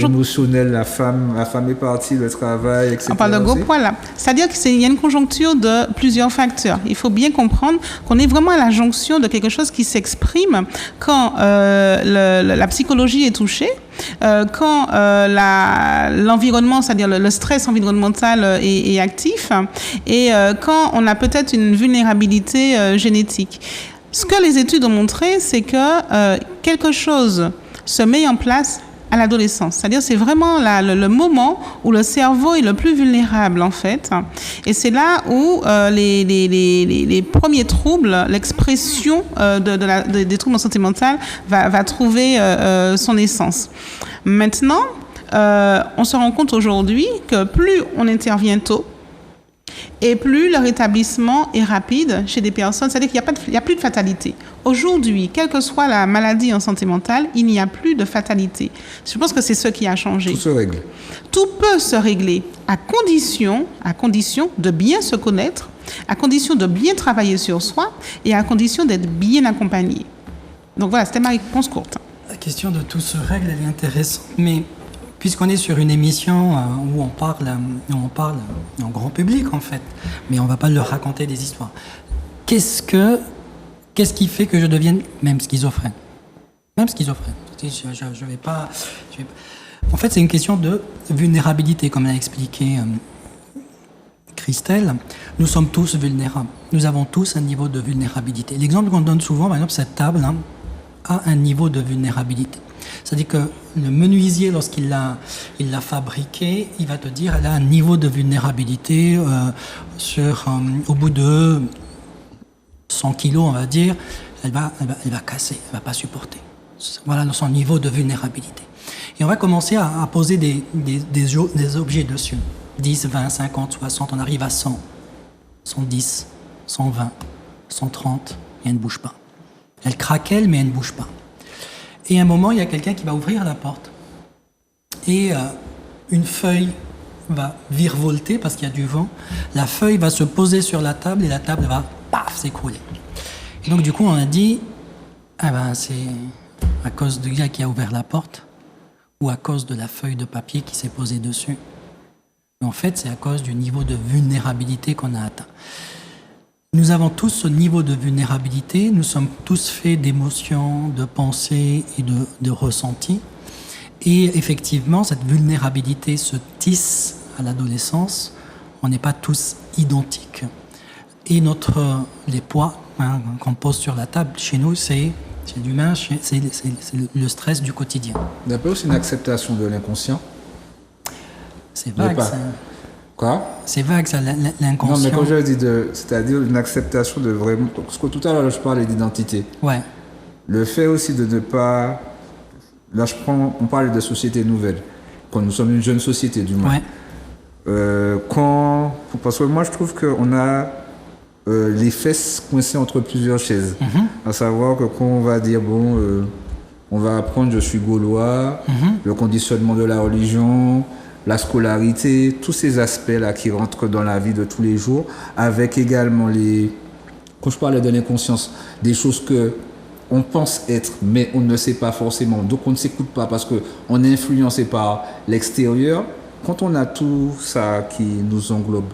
Émotionnel, la femme est partie, le travail, etc. On parle de gros poids là. C'est-à-dire qu'il y a une conjoncture de plusieurs facteurs. Il faut bien comprendre qu'on est vraiment à la jonction de quelque chose qui s'exprime quand la psychologie est touchée, quand l'environnement, c'est-à-dire le stress environnemental est actif, et quand on a peut-être une vulnérabilité génétique. Ce que les études ont montré, c'est que quelque chose se met en place à l'adolescence. C'est-à-dire c'est vraiment le moment où le cerveau est le plus vulnérable en fait. Et c'est là où les premiers troubles, l'expression des troubles en santé mentale va trouver son essence. Maintenant, on se rend compte aujourd'hui que plus on intervient tôt, et plus le rétablissement est rapide chez des personnes, c'est-à-dire qu'il n'y a plus de fatalité. Aujourd'hui, quelle que soit la maladie en santé mentale, il n'y a plus de fatalité. Je pense que c'est ce qui a changé. Tout se règle. Tout peut se régler à condition de bien se connaître, à condition de bien travailler sur soi et à condition d'être bien accompagné. Donc voilà, c'était ma réponse courte. La question de tout se règle, elle est intéressante, mais puisqu'on est sur une émission où on parle en grand public en fait, mais on ne va pas leur raconter des histoires. Qu'est-ce qui fait que je devienne même schizophrène? Je vais pas. En fait, c'est une question de vulnérabilité, comme l'a expliqué Christelle. Nous sommes tous vulnérables. Nous avons tous un niveau de vulnérabilité. L'exemple qu'on donne souvent, par exemple, cette table a un niveau de vulnérabilité. C'est-à-dire que le menuisier, lorsqu'il l'a fabriqué, il va te dire elle a un niveau de vulnérabilité au bout de 100 kilos, on va dire, elle va casser, elle ne va pas supporter. Voilà son niveau de vulnérabilité. Et on va commencer à poser des objets dessus. 10, 20, 50, 60, on arrive à 100, 110, 120, 130, et elle ne bouge pas. Elle craquelle, mais elle ne bouge pas. Et à un moment, il y a quelqu'un qui va ouvrir la porte. Et une feuille va virevolter parce qu'il y a du vent. La feuille va se poser sur la table et la table va, paf, s'écrouler. Et donc, du coup, on a dit, c'est à cause du gars qui a ouvert la porte ou à cause de la feuille de papier qui s'est posée dessus. Mais en fait, c'est à cause du niveau de vulnérabilité qu'on a atteint. Nous avons tous ce niveau de vulnérabilité, nous sommes tous faits d'émotions, de pensées et de ressentis. Et effectivement, cette vulnérabilité se tisse à l'adolescence. On n'est pas tous identiques. Et les poids qu'on pose sur la table, chez nous, c'est l'humain, c'est le stress du quotidien. Il y a pas aussi une acceptation de l'inconscient? C'est vague, ça. Quoi? C'est vague, ça, l'inconscient. Non, mais comme je dis, c'est-à-dire une acceptation de vraiment... Parce que tout à l'heure, je parlais d'identité. Ouais. Le fait aussi de ne pas... Là, on parle de société nouvelle. Quand nous sommes une jeune société, du moins. Ouais. Parce que moi, je trouve qu'on a les fesses coincées entre plusieurs chaises. À savoir que quand on va dire, on va apprendre je suis gaulois, le conditionnement de la religion, la scolarité, tous ces aspects-là qui rentrent dans la vie de tous les jours, avec également quand je parle de l'inconscience, des choses que on pense être, mais on ne sait pas forcément. Donc on ne s'écoute pas parce qu'on est influencé par l'extérieur. Quand on a tout ça qui nous englobe,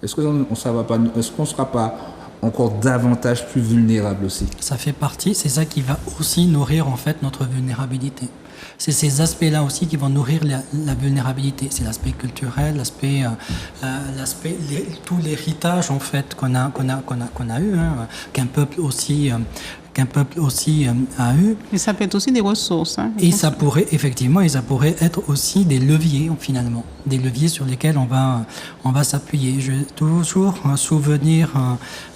est-ce qu'on ne sera pas encore davantage plus vulnérable aussi? Ça fait partie, c'est ça qui va aussi nourrir en fait notre vulnérabilité. C'est ces aspects-là aussi qui vont nourrir la vulnérabilité. C'est l'aspect culturel, tout l'héritage en fait qu'on a eu, qu'un peuple aussi a eu. Mais ça peut être aussi des ressources. Et ça pourrait être aussi des leviers finalement, des leviers sur lesquels on va s'appuyer. Je vais toujours un souvenir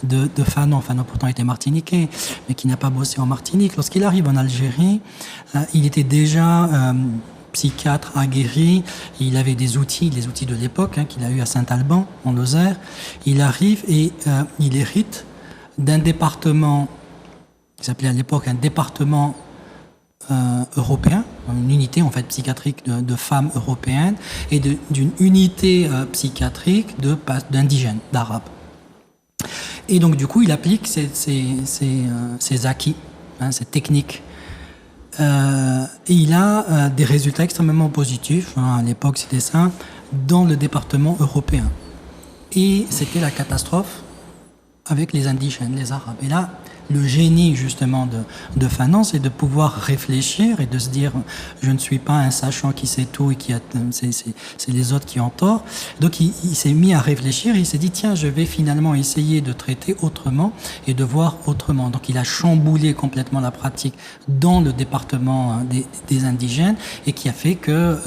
de Fanon. Fanon pourtant était martiniquais, mais qui n'a pas bossé en Martinique. Lorsqu'il arrive en Algérie, il était déjà psychiatre aguerri. Il avait les outils de l'époque qu'il a eu à Saint-Alban en Lozère. Il arrive et il hérite d'un département. Il s'appelait à l'époque un département européen, une unité en fait psychiatrique de femmes européennes et d'une unité psychiatrique d'indigènes, d'arabes. Et donc du coup, il applique ces acquis, ces techniques. Et il a des résultats extrêmement positifs. À l'époque, c'était ça, dans le département européen. Et c'était la catastrophe avec les indigènes, les arabes. Et là, le génie justement de Fanon, c'est de pouvoir réfléchir et de se dire je ne suis pas un sachant qui sait tout et c'est les autres qui ont tort. Donc il s'est mis à réfléchir et il s'est dit tiens, je vais finalement essayer de traiter autrement et de voir autrement. Donc il a chamboulé complètement la pratique dans le département des indigènes et qui a fait que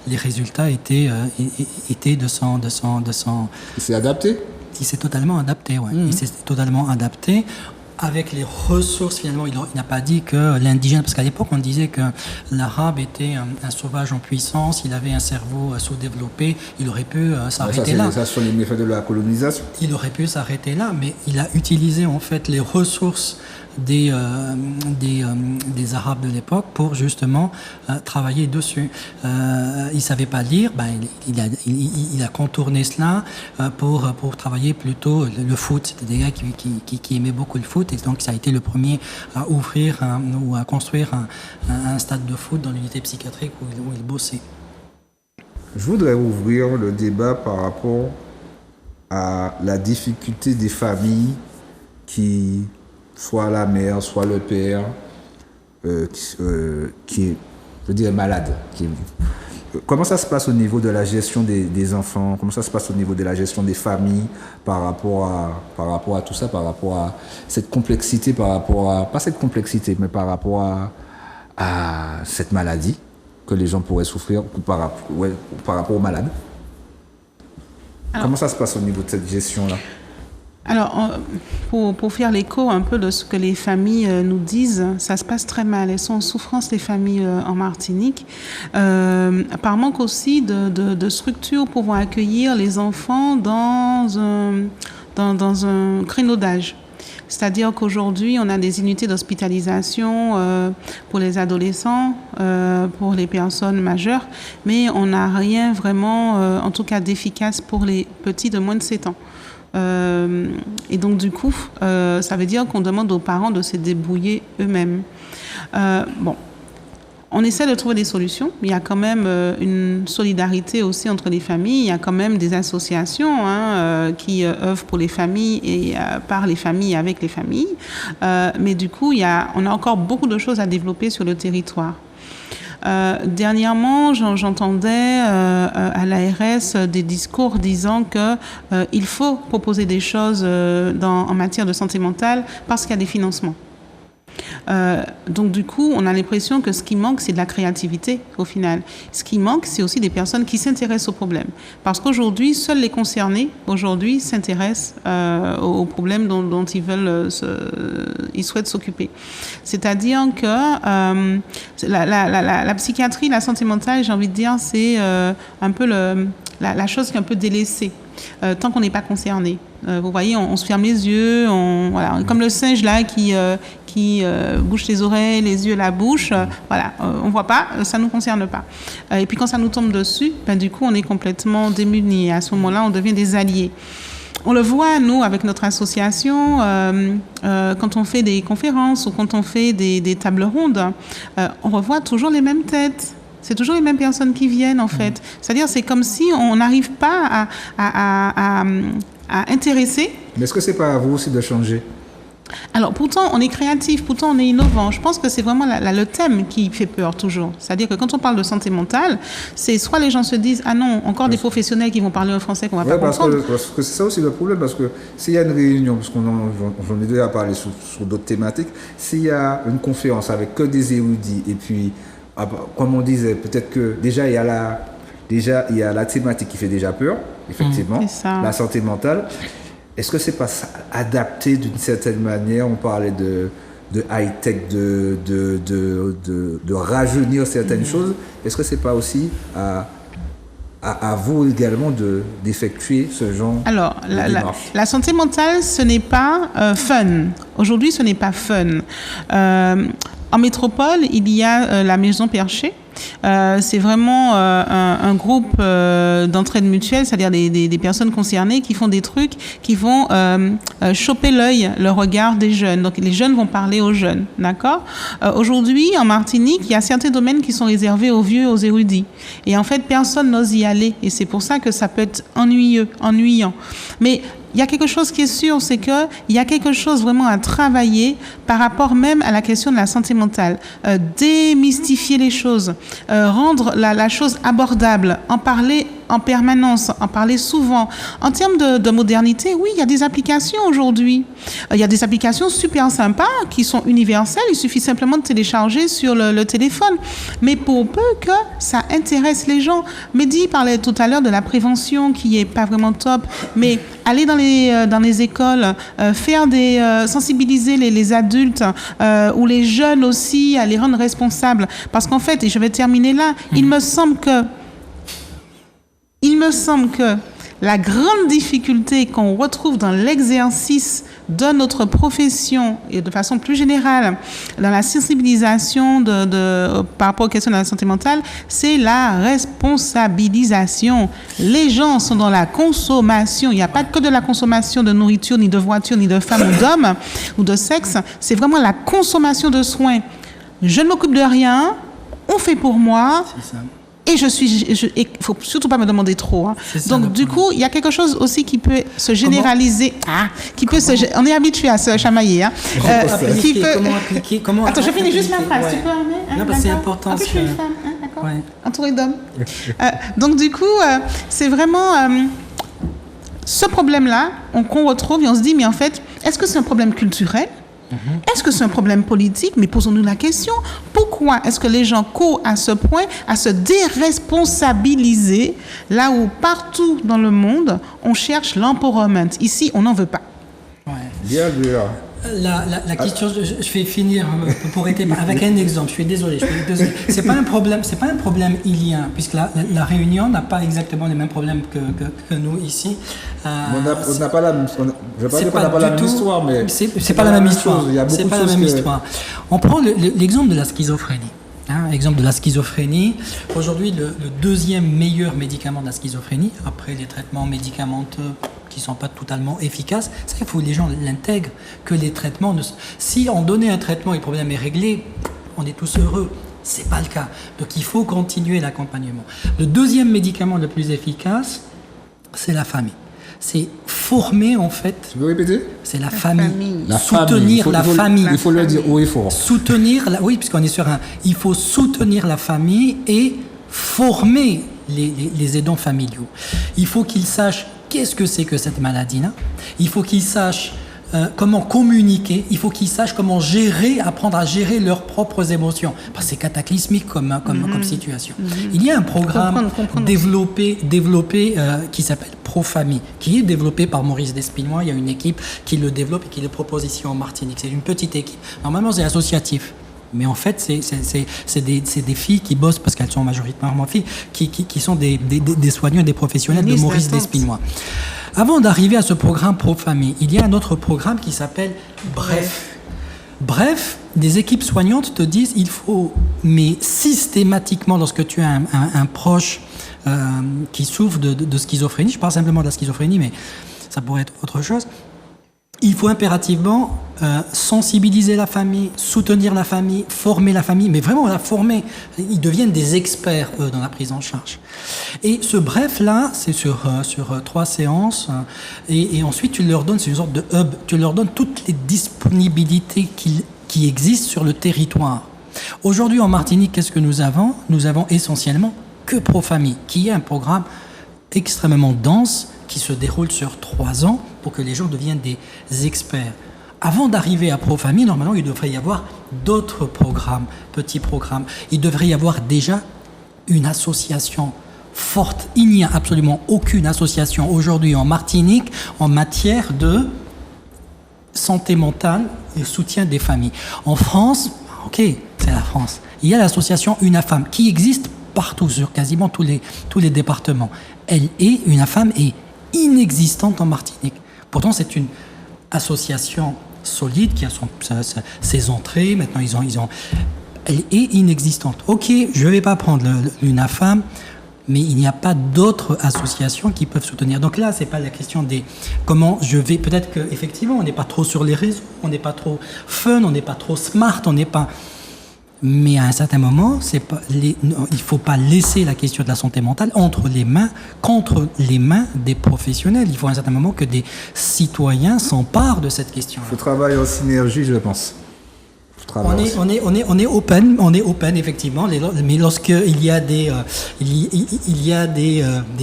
les résultats étaient de son. Il s'est adapté. Il s'est totalement adapté, ouais. Il s'est totalement adapté. Avec les ressources, finalement, il n'a pas dit que l'indigène, parce qu'à l'époque, on disait que l'arabe était un sauvage en puissance, il avait un cerveau sous-développé, il aurait pu s'arrêter là. Ça, sont les méfaits de la colonisation. Il aurait pu s'arrêter là, mais il a utilisé, en fait, les ressources des Arabes de l'époque pour justement travailler dessus. Il savait pas lire, il a contourné cela pour travailler plutôt le foot. C'était des gars qui aimaient beaucoup le foot et donc ça a été le premier à ouvrir ou à construire un stade de foot dans l'unité psychiatrique où il bossait. Je voudrais ouvrir le débat par rapport à la difficulté des familles qui, soit la mère, soit le père, qui est, je dirais, malade. Comment ça se passe au niveau de la gestion des enfants? Comment ça se passe au niveau de la gestion des familles par rapport à tout ça, par rapport à cette complexité, pas cette complexité, mais par rapport à cette maladie que les gens pourraient souffrir par rapport aux malades? Comment ça se passe au niveau de cette gestion-là? Alors, pour faire l'écho un peu de ce que les familles nous disent, ça se passe très mal. Elles sont en souffrance, les familles en Martinique, par manque aussi de structures pouvant accueillir les enfants dans un créneau d'âge. C'est-à-dire qu'aujourd'hui, on a des unités d'hospitalisation pour les adolescents, pour les personnes majeures, mais on n'a rien vraiment, en tout cas, d'efficace pour les petits de moins de 7 ans. Et donc du coup, ça veut dire qu'on demande aux parents de se débrouiller eux-mêmes. On essaie de trouver des solutions. Il y a quand même une solidarité aussi entre les familles. Il y a quand même des associations qui œuvrent pour les familles et par les familles avec les familles. Mais du coup, on a encore beaucoup de choses à développer sur le territoire. Dernièrement, j'entendais à l'ARS des discours disant que il faut proposer des choses en matière de santé mentale parce qu'il y a des financements. Donc du coup, on a l'impression que ce qui manque, c'est de la créativité au final. Ce qui manque, c'est aussi des personnes qui s'intéressent au problème. Parce qu'aujourd'hui, seuls les concernés, aujourd'hui, s'intéressent aux problèmes dont ils souhaitent s'occuper. C'est-à-dire que la psychiatrie, la santé mentale, j'ai envie de dire, c'est un peu la chose qui est un peu délaissée. Tant qu'on n'est pas concerné. Vous voyez, on se ferme les yeux, voilà, comme le singe là qui bouche les oreilles, les yeux, la bouche. Voilà, on voit pas, ça nous concerne pas. Et puis quand ça nous tombe dessus, du coup, on est complètement démunis. Et à ce moment-là, on devient des alliés. On le voit, nous, avec notre association, quand on fait des conférences ou quand on fait des tables rondes, on revoit toujours les mêmes têtes. C'est toujours les mêmes personnes qui viennent, en fait. C'est-à-dire, c'est comme si on n'arrive pas à intéresser. Mais est-ce que c'est pas à vous aussi de changer? Alors, pourtant, on est créatif, pourtant, on est innovant. Je pense que c'est vraiment le thème qui fait peur, toujours. C'est-à-dire que quand on parle de santé mentale, c'est soit les gens se disent « Ah non, encore des professionnels qui vont parler un français qu'on va pas comprendre. » Parce que c'est ça aussi le problème, parce que s'il y a une réunion, parce j'en ai déjà parlé sur d'autres thématiques, s'il y a une conférence avec que des érudits, et puis, comme on disait, peut-être que déjà il y a la thématique qui fait déjà peur, effectivement, la santé mentale. Est-ce que c'est pas adapté d'une certaine manière? On parlait de high-tech, de rajeunir certaines choses. Est-ce que c'est pas aussi à vous également d'effectuer ce genre de démarche? La santé mentale, ce n'est pas fun. Aujourd'hui, ce n'est pas fun. En métropole, il y a la Maison Perchée. C'est vraiment un groupe d'entraide mutuelle, c'est-à-dire des personnes concernées qui font des trucs, qui vont choper l'œil, le regard des jeunes. Donc les jeunes vont parler aux jeunes, d'accord? Aujourd'hui, en Martinique, il y a certains domaines qui sont réservés aux vieux, aux érudits. Et en fait, personne n'ose y aller. Et c'est pour ça que ça peut être ennuyant. Mais il y a quelque chose qui est sûr, c'est qu'il y a quelque chose vraiment à travailler par rapport même à la question de la santé mentale. Démystifier les choses, rendre la chose abordable, en parler en permanence, en parler souvent. En termes de modernité, oui, il y a des applications aujourd'hui. Il y a des applications super sympas qui sont universelles. Il suffit simplement de télécharger sur le téléphone. Mais pour peu que ça intéresse les gens. Mehdi parlait tout à l'heure de la prévention qui est pas vraiment top, mais aller dans les écoles, sensibiliser les adultes ou les jeunes aussi, à les rendre responsables. Parce qu'en fait, et je vais terminer là, il me semble que la grande difficulté qu'on retrouve dans l'exercice de notre profession et de façon plus générale dans la sensibilisation par rapport aux questions de la santé mentale, c'est la responsabilisation. Les gens sont dans la consommation. Il n'y a pas que de la consommation de nourriture, ni de voiture, ni de femmes ou d'hommes ou de sexe. C'est vraiment la consommation de soins. Je ne m'occupe de rien, on fait pour moi. C'est ça. Et il faut surtout pas me demander trop. Hein. Donc, du coup, il y a quelque chose aussi qui peut se généraliser. On est habitué à se chamailler. Hein. Comment appliquer Attends, je finis juste ma phrase. Ouais. Tu peux, hein, non, parce que c'est important. En plus, je suis une femme. Hein, d'accord. Ouais. Entourée d'hommes. Donc, du coup, c'est vraiment ce problème-là qu'on retrouve et on se dit, mais en fait, est-ce que c'est un problème culturel? Est-ce que c'est un problème politique? Mais posons-nous la question. Pourquoi est-ce que les gens courent à ce point à se déresponsabiliser là où partout dans le monde, on cherche l'empowerment? Ici, on n'en veut pas. Ouais. Bien. La question, je vais finir pour être avec un exemple. Je suis désolé. C'est pas un problème ilien, puisque la Réunion n'a pas exactement les mêmes problèmes que nous ici. On n'a pas la même. Je ne vais pas dire qu'on n'a pas la même histoire, mais c'est pas la même histoire. Il y a beaucoup c'est pas de la choses même histoire. On prend l'exemple de la schizophrénie. Exemple de la schizophrénie. Aujourd'hui, le deuxième meilleur médicament de la schizophrénie, après les traitements médicamenteux qui ne sont pas totalement efficaces, ça, il faut que les gens l'intègrent, que les traitements... Si on donnait un traitement et le problème est réglé, on est tous heureux. Ce n'est pas le cas. Donc, il faut continuer l'accompagnement. Le deuxième médicament le plus efficace, c'est la famille. C'est former, en fait... Tu veux répéter? C'est la famille. Soutenir la famille. Il faut le dire haut et fort. Oui, puisqu'on est sur un... Il faut soutenir la famille et former les aidants familiaux. Il faut qu'ils sachent qu'est-ce que c'est que cette maladie-là. Il faut qu'ils sachent comment communiquer, il faut qu'ils sachent comment apprendre à gérer leurs propres émotions. Parce que c'est cataclysmique comme situation. Il y a un programme développé qui s'appelle Pro-Famille, qui est développé par Maurice Despinois. Il y a une équipe qui le développe et qui le propose ici en Martinique. C'est une petite équipe. Normalement, c'est associatif. Mais en fait, c'est des filles qui bossent, parce qu'elles sont majoritairement filles, qui sont des soignants et des professionnels de Maurice Despinois. Avant d'arriver à ce programme Pro-Famille, il y a un autre programme qui s'appelle Bref. Bref, des équipes soignantes te disent il faut, mais systématiquement, lorsque tu as un proche qui souffre de schizophrénie, je parle simplement de la schizophrénie, mais ça pourrait être autre chose, il faut impérativement sensibiliser la famille, soutenir la famille, former la famille, mais vraiment la former. Ils deviennent des experts, eux, dans la prise en charge. Et ce bref-là, c'est sur 3 séances, et ensuite tu leur donnes, c'est une sorte de hub, tu leur donnes toutes les disponibilités qui existent sur le territoire. Aujourd'hui, en Martinique, qu'est-ce que nous avons ? Nous avons essentiellement que Pro-Famille, qui est un programme extrêmement dense, qui se déroule sur 3 ans pour que les gens deviennent des experts. Avant d'arriver à Pro-Famille, normalement, il devrait y avoir d'autres programmes, petits programmes. Il devrait y avoir déjà une association forte. Il n'y a absolument aucune association aujourd'hui en Martinique en matière de santé mentale et soutien des familles. En France, ok, c'est la France. Il y a l'association UNAFAM qui existe partout, sur quasiment tous les départements. UNAFAM est inexistante en Martinique. Pourtant, c'est une association solide qui a ses entrées. Maintenant, elle est inexistante. Ok, je ne vais pas prendre l'UNAFAM, mais il n'y a pas d'autres associations qui peuvent soutenir. Donc là, c'est pas la question des comment je vais. Peut-être qu'effectivement, on n'est pas trop sur les réseaux, on n'est pas trop fun, on n'est pas trop smart, on n'est pas. Mais à un certain moment, il ne faut pas laisser la question de la santé mentale contre les mains des professionnels. Il faut à un certain moment que des citoyens s'emparent de cette question. Il faut travailler en synergie, je pense. On est open effectivement, mais lorsque il y a des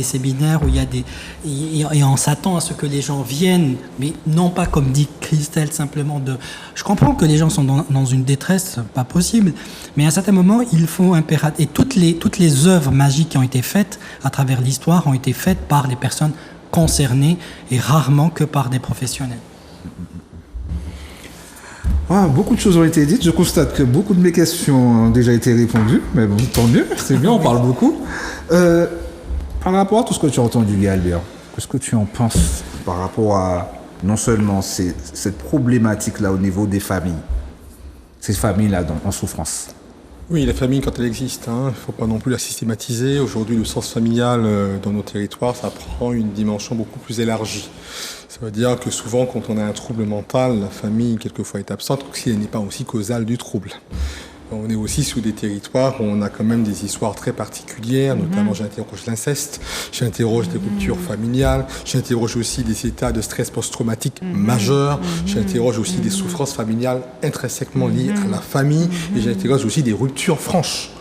séminaires où et on s'attend à ce que les gens viennent, mais non pas comme dit Christelle simplement je comprends que les gens sont dans une détresse, pas possible, mais à un certain moment il faut et toutes les œuvres magiques qui ont été faites à travers l'histoire ont été faites par les personnes concernées et rarement que par des professionnels. Beaucoup de choses ont été dites. Je constate que beaucoup de mes questions ont déjà été répondues. Mais bon, tant mieux, c'est bien, on parle beaucoup. Par rapport à tout ce que tu as entendu, Guy Albert, qu'est-ce que tu en penses par rapport à non seulement cette problématique-là au niveau des familles, ces familles-là en souffrance? Oui, la famille, quand elle existe, il ne faut pas non plus la systématiser. Aujourd'hui, le sens familial dans nos territoires, ça prend une dimension beaucoup plus élargie. Ça veut dire que souvent, quand on a un trouble mental, la famille, quelquefois, est absente, si elle n'est pas aussi causale du trouble. On est aussi sous des territoires où on a quand même des histoires très particulières, notamment j'interroge l'inceste, j'interroge des ruptures familiales, j'interroge aussi des états de stress post-traumatique majeurs, j'interroge aussi des souffrances familiales intrinsèquement liées à la famille, et j'interroge aussi des ruptures franches.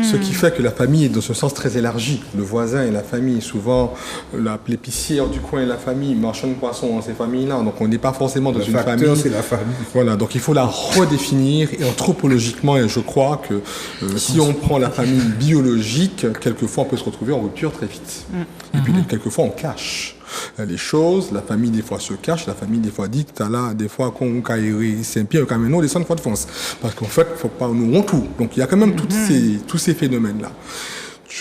Ce qui fait que la famille est dans ce sens très élargi. Le voisin et la famille, souvent l'épicière du coin et la famille, marchand de poissons dans ces familles-là, donc on n'est pas forcément dans une famille. C'est la famille. Voilà, donc il faut la redéfinir, et anthropologiquement, et je crois que si on prend la famille biologique, quelquefois on peut se retrouver en rupture très vite. Et puis quelquefois on cache les choses, la famille des fois se cache, la famille des fois dit que t'as là, des fois qu'on caillerait Saint-Pierre, quand même non, descend fois de France. Parce qu'en fait, faut pas nous on tout. Donc il y a quand même tous ces phénomènes-là.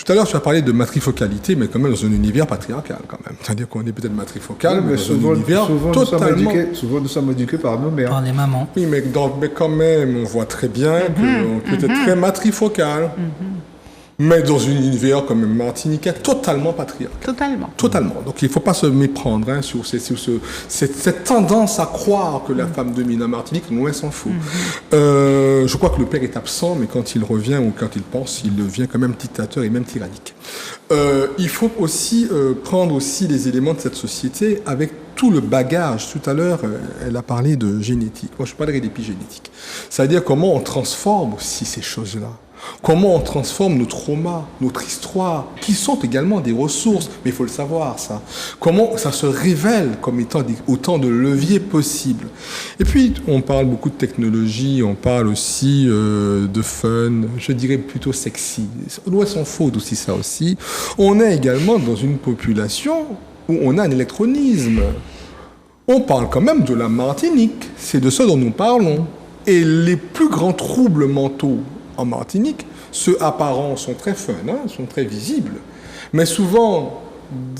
Tout à l'heure, tu as parlé de matrifocalité, mais quand même dans un univers patriarcal, quand même. C'est-à-dire qu'on est peut-être matrifocal, mais dans un univers totalement... Souvent, nous sommes éduqués par nos mères. Par les mamans. Oui, mais quand même, on voit très bien qu'on peut être très matrifocal, mais dans un univers comme martiniquais totalement patriarcal. Totalement. Donc il ne faut pas se méprendre sur cette tendance à croire que la femme domine en Martinique, loin s'en faut. Je crois que le père est absent, mais quand il revient ou quand il pense, il devient quand même dictateur et même tyrannique. Il faut aussi prendre aussi les éléments de cette société avec tout le bagage. Tout à l'heure, elle a parlé de génétique. Moi, je parlerai d'épigénétique. C'est-à-dire comment on transforme aussi ces choses-là. Comment on transforme nos traumas, notre histoire, qui sont également des ressources, mais il faut le savoir ça. Comment ça se révèle comme étant autant de leviers possibles. Et puis, on parle beaucoup de technologie, on parle aussi de fun, je dirais plutôt sexy. Loin s'en faut aussi ça aussi. On est également dans une population où on a un électronisme. On parle quand même de la Martinique, c'est de ce dont nous parlons. Et les plus grands troubles mentaux en Martinique, ceux apparents sont très fun, sont très visibles, mais souvent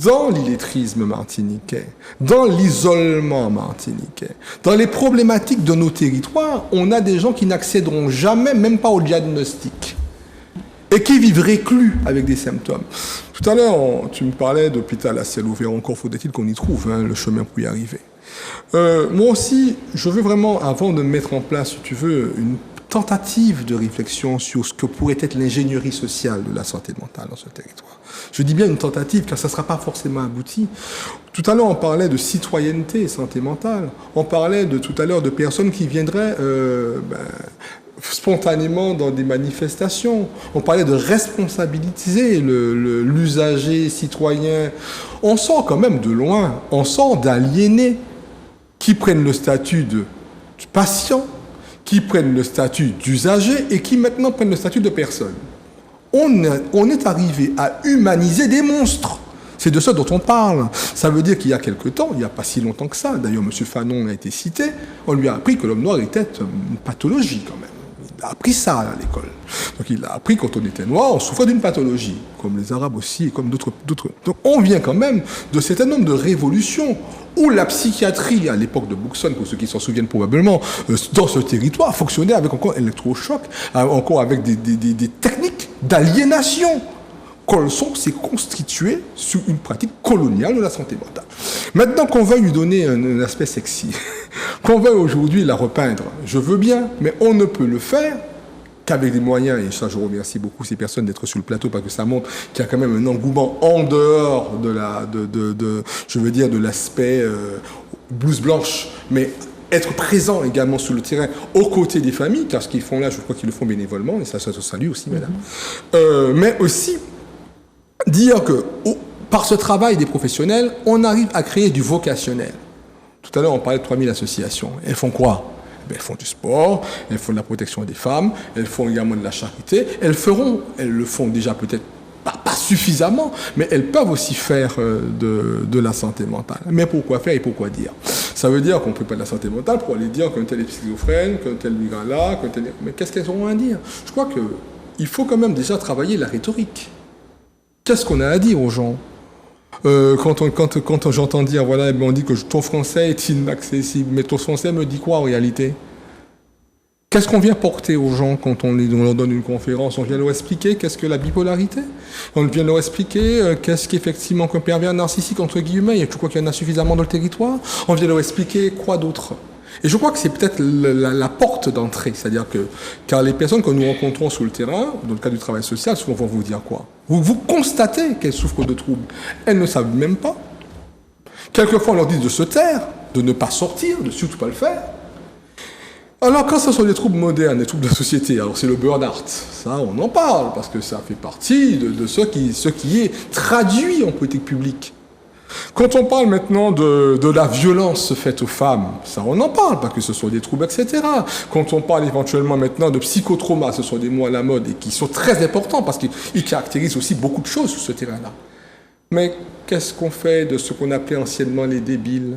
dans l'illettrisme martiniquais, dans l'isolement martiniquais, dans les problématiques de nos territoires, on a des gens qui n'accéderont jamais, même pas au diagnostic, et qui vivent réclus avec des symptômes. Tout à l'heure, tu me parlais d'hôpital à ciel ouvert, encore faudrait-il qu'on y trouve le chemin pour y arriver. Moi aussi, je veux vraiment, avant de mettre en place, si tu veux, une tentative de réflexion sur ce que pourrait être l'ingénierie sociale de la santé mentale dans ce territoire. Je dis bien une tentative, car ça ne sera pas forcément abouti. Tout à l'heure, on parlait de citoyenneté santé mentale. On parlait tout à l'heure de personnes qui viendraient spontanément dans des manifestations. On parlait de responsabiliser l'usager citoyen. On sort quand même de loin. On sort d'aliénés qui prennent le statut de patient, qui prennent le statut d'usager et qui maintenant prennent le statut de personne. On est arrivé à humaniser des monstres. C'est de ça dont on parle. Ça veut dire qu'il y a quelque temps, il n'y a pas si longtemps que ça, d'ailleurs M. Fanon a été cité, on lui a appris que l'homme noir était une pathologie quand même. Il a appris ça à l'école. Donc il a appris que quand on était noir, on souffrait d'une pathologie, comme les Arabes aussi et comme d'autres. Donc on vient quand même de certain nombre de révolutions où la psychiatrie, à l'époque de Buxton, pour ceux qui s'en souviennent probablement, dans ce territoire, fonctionnait avec encore électrochoc, encore avec des techniques d'aliénation. Colson s'est constitué sur une pratique coloniale de la santé mentale. Maintenant qu'on va lui donner un aspect sexy, qu'on va aujourd'hui la repeindre, je veux bien, mais on ne peut le faire qu'avec des moyens, et ça je remercie beaucoup ces personnes d'être sur le plateau parce que ça montre qu'il y a quand même un engouement en dehors de l'aspect blouse blanche, mais être présent également sur le terrain aux côtés des familles, car ce qu'ils font là, je crois qu'ils le font bénévolement, et ça se salue aussi, madame. Mais aussi dire que par ce travail des professionnels, on arrive à créer du vocationnel. Tout à l'heure, on parlait de 3000 associations. Elles font quoi ? Elles font du sport, elles font de la protection des femmes, elles font également de la charité. Elles le font déjà peut-être pas suffisamment, mais elles peuvent aussi faire de la santé mentale. Mais pourquoi faire et pourquoi dire ? Ça veut dire qu'on ne peut pas de la santé mentale pour aller dire qu'un tel est schizophrène, qu'un tel migrant là, qu'un tel... Mais qu'est-ce qu'elles auront à dire ? Je crois qu'il faut quand même déjà travailler la rhétorique. Qu'est-ce qu'on a à dire aux gens ? Quand j'entends dire, voilà, on dit que ton français est inaccessible, mais ton français me dit quoi en réalité ? Qu'est-ce qu'on vient porter aux gens quand on leur donne une conférence ? On vient leur expliquer qu'est-ce que la bipolarité ? On vient leur expliquer qu'est-ce qu'effectivement qu'un pervers narcissique, entre guillemets, et tu crois qu'il y en a suffisamment dans le territoire ? On vient leur expliquer quoi d'autre ? Et je crois que c'est peut-être la porte d'entrée, c'est-à-dire que, car les personnes que nous rencontrons sur le terrain, dans le cadre du travail social, souvent vont vous dire quoi ? Vous constatez qu'elles souffrent de troubles. Elles ne savent même pas. Quelquefois, on leur dit de se taire, de ne pas sortir, de surtout pas le faire. Alors, quand ce sont des troubles modernes, des troubles de la société, alors c'est le burn-out. Ça, on en parle, parce que ça fait partie de ce qui est traduit en politique publique. Quand on parle maintenant de la violence faite aux femmes, ça on en parle, parce que ce sont des troubles, etc. Quand on parle éventuellement maintenant de psychotrauma, ce sont des mots à la mode et qui sont très importants, parce qu'ils caractérisent aussi beaucoup de choses sur ce terrain-là. Mais qu'est-ce qu'on fait de ce qu'on appelait anciennement les débiles,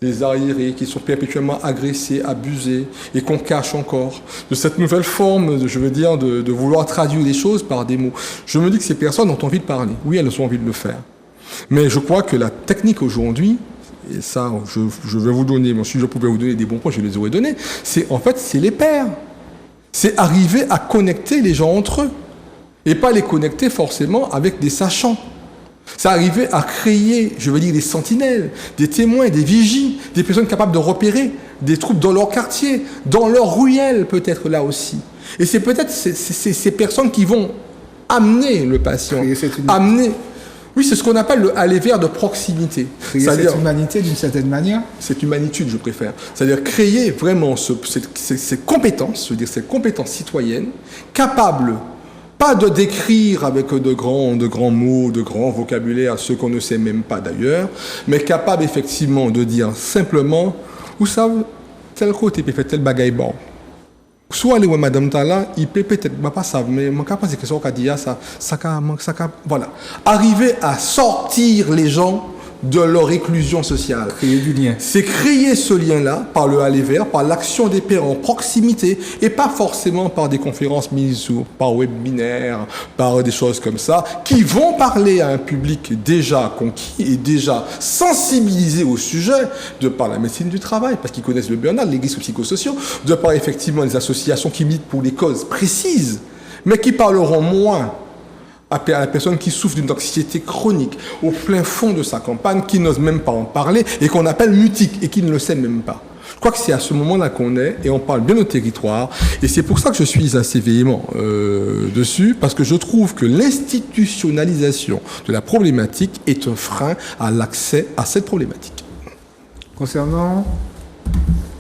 les arriérés, qui sont perpétuellement agressés, abusés, et qu'on cache encore, de cette nouvelle forme, je veux dire, de vouloir traduire les choses par des mots. Je me dis que ces personnes ont envie de parler. Oui, elles ont envie de le faire. Mais je crois que la technique aujourd'hui, et ça, je vais vous donner, si je pouvais vous donner des bons points, je les aurais donnés, c'est les pairs. C'est arriver à connecter les gens entre eux, et pas les connecter forcément avec des sachants. C'est arriver à créer, je veux dire, des sentinelles, des témoins, des vigies, des personnes capables de repérer des troubles dans leur quartier, dans leur ruelle peut-être là aussi. Et c'est peut-être ces personnes qui vont amener le patient, amener... Oui, c'est ce qu'on appelle le aller vers de proximité. Créer cette humanité d'une certaine manière. Cette humanitude, je préfère. C'est-à-dire créer vraiment ces compétences, je veux dire ces compétences citoyennes, capables Pas de décrire avec de grands mots, de grands vocabulaires, ceux qu'on ne sait même pas d'ailleurs, mais capable effectivement de dire simplement, vous savez, tel côté peut faire tel bagaille bon. Soit les madame Tala, il peut peut-être pas ça, mais mon cas c'est que ça qu'a dit voilà. Arriver à sortir les gens de leur réclusion sociale. Créer du lien. C'est créer ce lien-là par le aller vers, par l'action des pairs en proximité et pas forcément par des conférences mises ou par webinaire, par des choses comme ça, qui vont parler à un public déjà conquis et déjà sensibilisé au sujet, de par la médecine du travail, parce qu'ils connaissent le burn-out, les risques psychosociaux, de par effectivement les associations qui militent pour des causes précises, mais qui parleront moins à la personne qui souffre d'une anxiété chronique au plein fond de sa campagne, qui n'ose même pas en parler et qu'on appelle mutique et qui ne le sait même pas. Je crois que c'est à ce moment-là qu'on est et on parle bien au territoire et c'est pour ça que je suis assez véhément dessus, parce que je trouve que l'institutionnalisation de la problématique est un frein à l'accès à cette problématique. Concernant,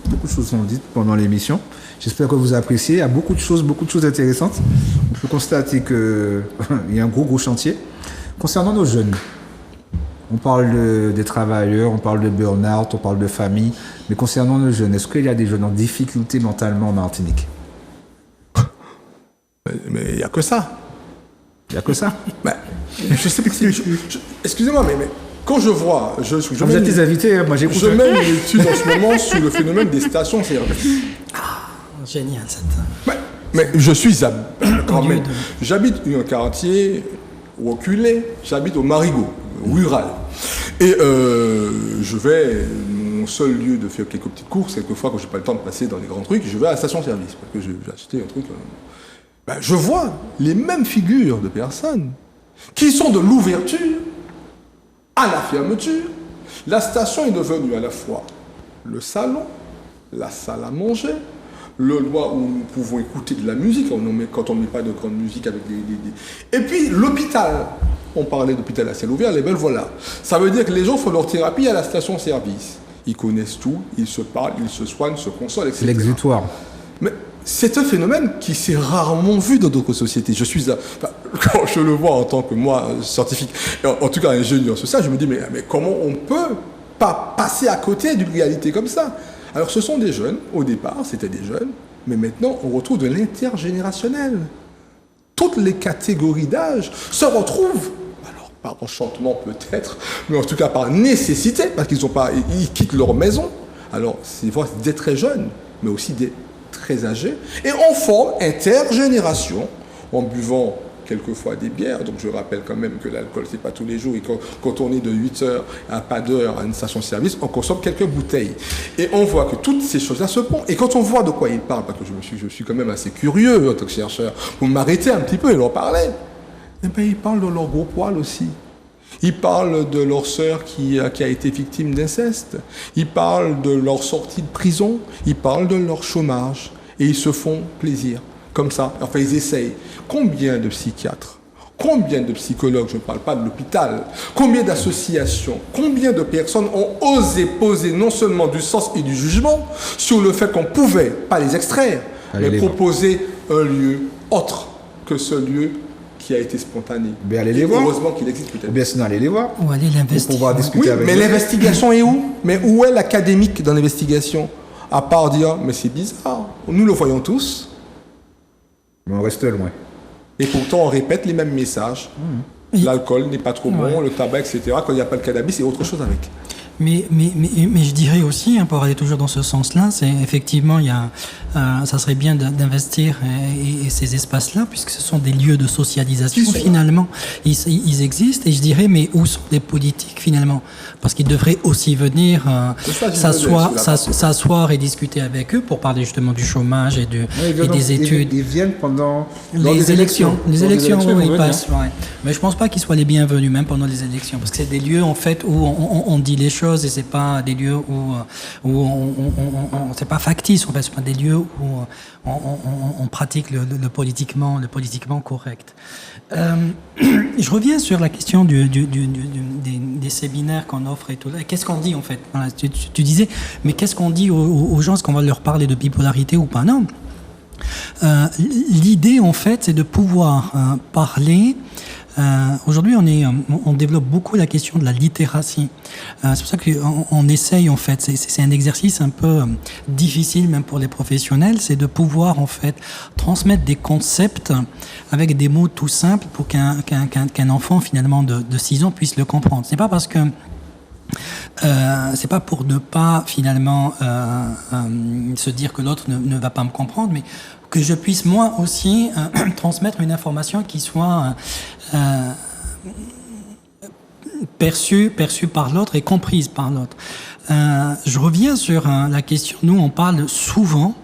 beaucoup de choses sont dites pendant l'émission. J'espère que vous appréciez. Il y a beaucoup de choses intéressantes. On peut constater qu'il y a un gros chantier. Concernant nos jeunes, on parle des travailleurs, on parle de burn-out, on parle de famille. Mais concernant nos jeunes, est-ce qu'il y a des jeunes en difficulté mentalement en Martinique? Mais il n'y a que ça. Il n'y a que ça. Ben, je sais pas si... Excusez-moi, mais quand je vois... Vous êtes des invités, moi j'écoute. Je mène une étude en ce moment sur le phénomène des stations-service. Génial, cette... Mais je suis quand même. J'habite un quartier reculé, j'habite au Marigot, rural. Et je vais, mon seul lieu de faire quelques petites courses, quelquefois quand j'ai pas le temps de passer dans les grands trucs, je vais à la station-service, parce que j'ai acheté un truc. Je vois les mêmes figures de personnes qui sont de l'ouverture à la fermeture. La station est devenue à la fois le salon, la salle à manger, le lieu où nous pouvons écouter de la musique, quand on ne met pas de grande musique avec des... Et puis l'hôpital, on parlait d'hôpital à ciel ouvert, les belles voilà. Ça veut dire que les gens font leur thérapie à la station-service. Ils connaissent tout, ils se parlent, ils se soignent, se consolent, etc. C'est l'exutoire. Mais c'est un phénomène qui s'est rarement vu dans d'autres sociétés. Quand je le vois en tant que moi, scientifique, en tout cas ingénieur social, je me dis, mais comment on peut pas passer à côté d'une réalité comme ça? Alors ce sont des jeunes, au départ c'était des jeunes, mais maintenant on retrouve de l'intergénérationnel. Toutes les catégories d'âge se retrouvent, alors par enchantement peut-être, mais en tout cas par nécessité, parce ils quittent leur maison. Alors c'est des très jeunes, mais aussi des très âgés, et on forme intergénération en buvant quelquefois des bières, donc je rappelle quand même que l'alcool c'est pas tous les jours, et quand on est de 8h à pas d'heure à une station-service, on consomme quelques bouteilles. Et on voit que toutes ces choses-là se font, et quand on voit de quoi ils parlent, parce que je suis quand même assez curieux en tant que chercheur, pour m'arrêter un petit peu et leur parler, eh bien ils parlent de leur gros poil aussi. Ils parlent de leur sœur qui a été victime d'inceste, ils parlent de leur sortie de prison, ils parlent de leur chômage, et ils se font plaisir. Comme ça, enfin ils essayent. Combien de psychiatres, combien de psychologues, je ne parle pas de l'hôpital, combien d'associations, combien de personnes ont osé poser non seulement du sens et du jugement sur le fait qu'on pouvait, pas les extraire, mais proposer un lieu autre que ce lieu qui a été spontané. Mais allez les voir. Heureusement qu'il existe peut-être. Ou bien sinon allez les voir. Ou aller l'investiguer. Pour pouvoir discuter avec mais eux. l'investigation est où? Mais où est l'académique dans l'investigation? À part dire, mais c'est bizarre, nous le voyons tous. Mais on reste loin. Et pourtant, on répète les mêmes messages. L'alcool n'est pas trop bon, le tabac, etc. Quand il n'y a pas le cannabis, c'est autre chose avec. Mais je dirais aussi, pour aller toujours dans ce sens-là, c'est effectivement, ça serait bien d'investir et ces espaces-là, puisque ce sont des lieux de socialisation. Finalement, ils existent. Et je dirais, mais où sont les politiques finalement? Parce qu'ils devraient aussi venir s'asseoir et discuter avec eux pour parler justement du chômage et des études. Ils viennent pendant les élections. Les élections où ils passent. Ouais. Mais je pense pas qu'ils soient les bienvenus, même pendant les élections, parce que c'est des lieux en fait où on dit les choses. Et c'est pas des lieux où c'est pas factice, en fait, c'est pas des lieux où on pratique le politiquement correct. Je reviens sur la question des séminaires qu'on offre et tout. Qu'est-ce qu'on dit en fait? Voilà, tu disais, mais qu'est-ce qu'on dit aux gens? Est-ce qu'on va leur parler de bipolarité ou pas? Non. L'idée, en fait, c'est de pouvoir parler. Aujourd'hui, on développe beaucoup la question de la littératie. C'est pour ça qu'on essaye, en fait, c'est un exercice un peu difficile, même pour les professionnels, c'est de pouvoir, en fait, transmettre des concepts avec des mots tout simples pour qu'un enfant, finalement, de 6 ans puisse le comprendre. C'est pas parce que c'est pas pour ne pas finalement se dire que l'autre ne va pas me comprendre, mais que je puisse moi aussi transmettre une information qui soit perçue par l'autre et comprise par l'autre. Je reviens sur la question. Nous, on parle souvent.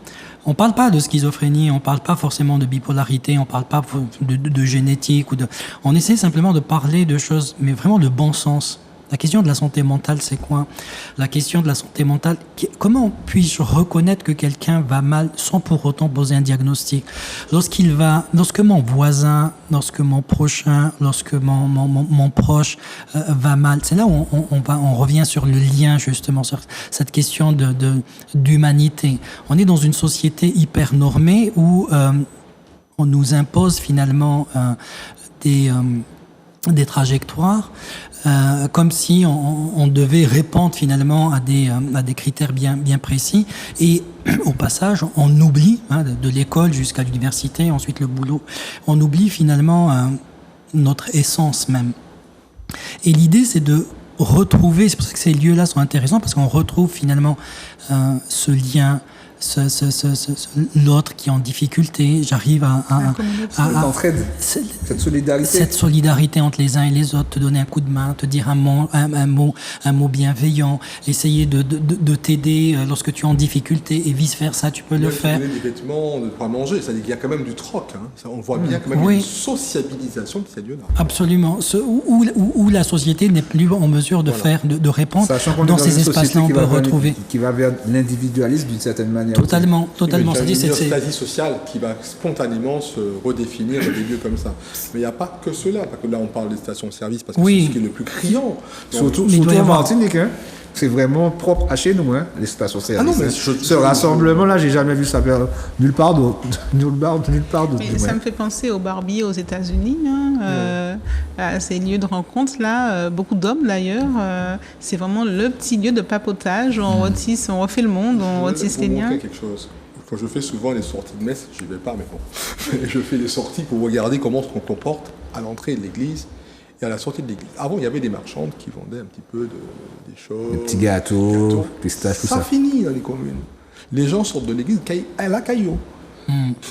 On parle pas de schizophrénie, on parle pas forcément de bipolarité, on parle pas de génétique on essaie simplement de parler de choses, mais vraiment de bon sens. La question de la santé mentale, c'est quoi? La question de la santé mentale, comment puis-je reconnaître que quelqu'un va mal sans pour autant poser un diagnostic? Lorsque mon voisin, lorsque mon prochain, lorsque mon proche va mal, c'est là où on revient sur le lien, justement, sur cette question d'humanité. On est dans une société hyper normée où on nous impose finalement des trajectoires, comme si on devait répondre finalement à des critères bien précis. Et au passage, on oublie, de l'école jusqu'à l'université, ensuite le boulot, on oublie finalement notre essence même. Et l'idée, c'est de retrouver, c'est pour ça que ces lieux-là sont intéressants, parce qu'on retrouve finalement ce lien, l'autre qui est en difficulté, j'arrive à l'entraide, cette solidarité. Cette solidarité entre les uns et les autres, te donner un coup de main, te dire un mot bienveillant, essayer de t'aider lorsque tu es en difficulté et vice-versa, tu peux le faire. Donner des vêtements, de quoi manger, c'est-à-dire qu'il y a quand même du troc. Ça, on voit bien quand même une sociabilisation de ces lieux-là. Absolument. Où la société n'est plus en mesure de faire, de répondre. Dans ces espaces-là, on peut retrouver. Qui va vers l'individualisme d'une certaine manière. Totalement. C'est une homéostasie sociale qui va spontanément se redéfinir dans des lieux comme ça. Mais il n'y a pas que cela. Pas que là, on parle des stations-service parce que c'est ce qui est le plus criant. Surtout en Martinique, c'est vraiment propre à chez nous, les stations-service. Ah non, mais ce rassemblement-là, j'ai jamais vu ça faire nulle part d'autre. Mais ça me fait penser aux barbiers aux États-Unis, à ces lieux de rencontre là, beaucoup d'hommes d'ailleurs. C'est vraiment le petit lieu de papotage où on refait le monde, on retisse les liens. Quelque chose. Quand je fais souvent les sorties de messe, je n'y vais pas, mais bon, je fais des sorties pour regarder comment on se comporte à l'entrée de l'église et à la sortie de l'église. Avant, il y avait des marchandes qui vendaient un petit peu des choses. Des petits gâteaux, pistaches, tout ça. Ça finit dans les communes. Les gens sortent de l'église à la caillou.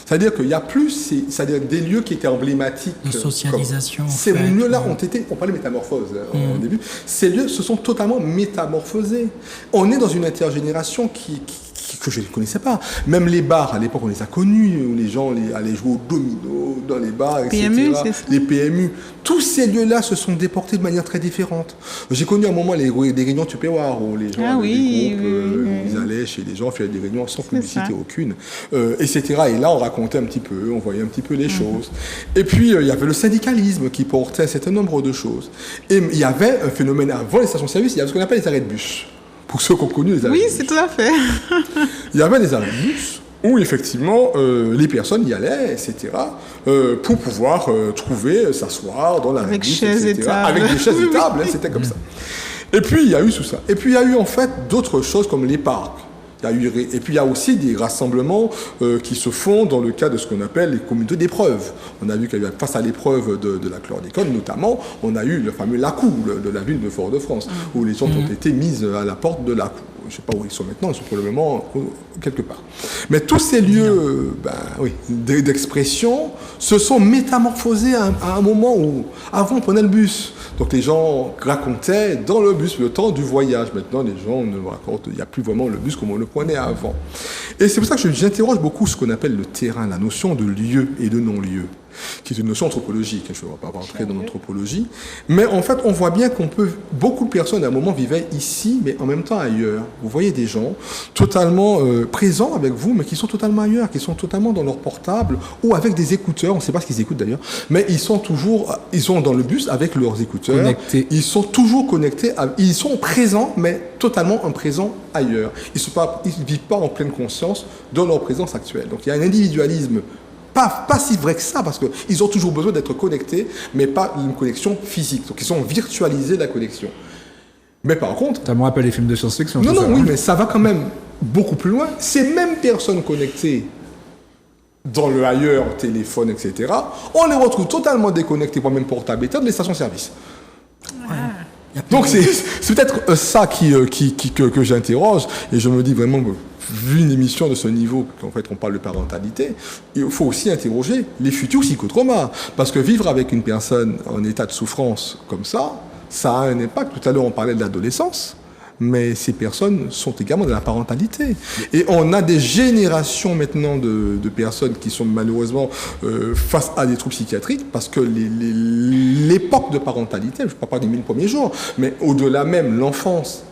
C'est-à-dire qu'il n'y a plus c'est-à-dire des lieux qui étaient emblématiques. De socialisation. Ces lieux-là on parlait métamorphose au début. Ces lieux se sont totalement métamorphosés. On est dans une intergénération que je ne connaissais pas. Même les bars, à l'époque, on les a connus, où les gens allaient jouer au domino dans les bars, etc. PMU, c'est ça. Les PMU. Tous ces lieux-là se sont déportés de manière très différente. J'ai connu à un moment des réunions Tupperware, où les gens avaient des groupes, ils allaient chez les gens faire des réunions sans publicité aucune, etc. Et là, on racontait un petit peu, on voyait un petit peu les choses. Et puis, il y avait le syndicalisme qui portait un certain nombre de choses. Et il y avait un phénomène avant les stations-service, il y avait ce qu'on appelle les arrêts de bus. Pour ceux qui ont connu les arrêts de bus. Oui, c'est tout à fait. Il y avait des arrêts de bus où effectivement les personnes y allaient, etc., pour pouvoir trouver, s'asseoir dans l'arrêt de bus, etc. Avec des chaises et tables, c'était comme ça. Et puis il y a eu tout ça. Et puis il y a eu en fait d'autres choses comme les parcs. Et puis il y a aussi des rassemblements qui se font dans le cadre de ce qu'on appelle les communautés d'épreuves. On a vu qu'il y a face à l'épreuve de la chlordécone, notamment, on a eu le fameux LACOU de la ville de Fort-de-France, où les gens ont été mis à la porte de LACOU. Je ne sais pas où ils sont maintenant, ils sont probablement quelque part. Mais tous ces lieux d'expression se sont métamorphosés à un moment où, avant, on prenait le bus. Donc les gens racontaient dans le bus le temps du voyage. Maintenant, les gens ne racontent, il n'y a plus vraiment le bus comme on le prenait avant. Et c'est pour ça que j'interroge beaucoup ce qu'on appelle le terrain, la notion de lieu et de non-lieu. qui est une notion anthropologique. Je ne vais pas rentrer dans l'anthropologie. Mais en fait, on voit bien beaucoup de personnes à un moment vivaient ici, mais en même temps ailleurs. Vous voyez des gens totalement présents avec vous, mais qui sont totalement ailleurs, qui sont totalement dans leur portable ou avec des écouteurs. On ne sait pas ce qu'ils écoutent d'ailleurs, mais ils sont dans le bus avec leurs écouteurs. Connectés. Ils sont toujours connectés. Ils sont présents, mais totalement en présent ailleurs. Ils ne vivent pas en pleine conscience de leur présence actuelle. Donc il y a un individualisme pas si vrai que ça, parce qu'ils ont toujours besoin d'être connectés, mais pas une connexion physique. Donc ils ont virtualisé la connexion. Mais par contre... Ça me rappelle les films de science-fiction. Non, oui, mais ça va quand même beaucoup plus loin. Ces mêmes personnes connectées dans le ailleurs, téléphone, etc., on les retrouve totalement déconnectés, voire même portables état de les stations-service. Donc c'est peut-être ça que j'interroge, et je me dis vraiment, vu une émission de ce niveau, qu'en fait on parle de parentalité, il faut aussi interroger les futurs psychotraumas, parce que vivre avec une personne en état de souffrance comme ça a un impact. Tout à l'heure on parlait de l'adolescence, mais ces personnes sont également de la parentalité. Et on a des générations maintenant de personnes qui sont malheureusement face à des troubles psychiatriques, parce que l'époque de parentalité, je ne parle pas des 1000 premiers jours, mais au-delà même, l'enfance,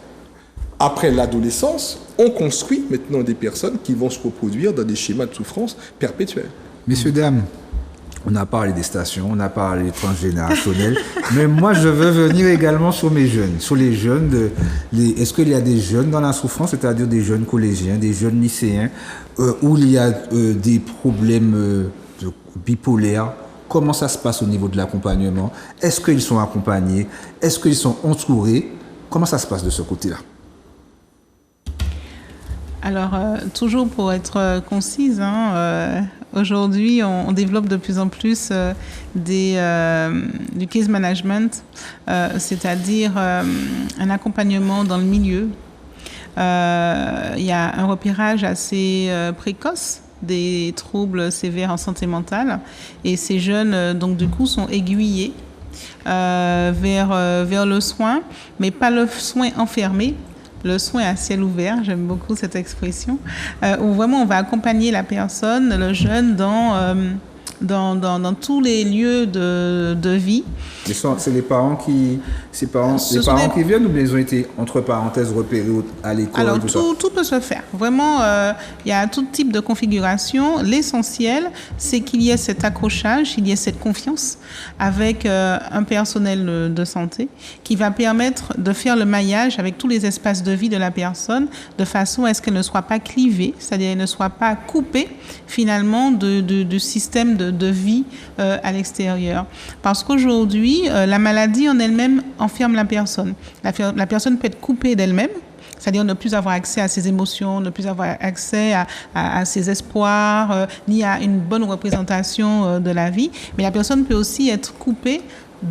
après l'adolescence, on construit maintenant des personnes qui vont se reproduire dans des schémas de souffrance perpétuels. Messieurs, dames, on a parlé des stations, on a parlé transgénérationnel, mais moi je veux venir également sur mes jeunes, sur les jeunes. Est-ce qu'il y a des jeunes dans la souffrance, c'est-à-dire des jeunes collégiens, des jeunes lycéens, où il y a des problèmes bipolaires? Comment ça se passe au niveau de l'accompagnement? Est-ce qu'ils sont accompagnés? Est-ce qu'ils sont entourés? Comment ça se passe de ce côté-là? Alors, toujours pour être concise, aujourd'hui, on développe de plus en plus du case management, c'est-à-dire un accompagnement dans le milieu. Il y a un repérage assez précoce des troubles sévères en santé mentale, et ces jeunes, donc du coup, sont aiguillés vers le soin, mais pas le soin enfermé. Le soin à ciel ouvert, j'aime beaucoup cette expression, où vraiment on va accompagner la personne, le jeune, dans tous les lieux de vie. C'est les parents qui viennent, ou bien ils ont été, entre parenthèses, repérés à l'école? Alors, tout peut se faire. Vraiment, il y a tout type de configuration. L'essentiel, c'est qu'il y ait cet accrochage, il y ait cette confiance avec un personnel de santé qui va permettre de faire le maillage avec tous les espaces de vie de la personne, de façon à ce qu'elle ne soit pas clivée, c'est-à-dire qu'elle ne soit pas coupée, finalement, du système de vie à l'extérieur. Parce qu'aujourd'hui, la maladie en elle-même enferme la personne. La personne peut être coupée d'elle-même, c'est-à-dire ne plus avoir accès à ses émotions, ne plus avoir accès à ses espoirs, ni à une bonne représentation de la vie. Mais la personne peut aussi être coupée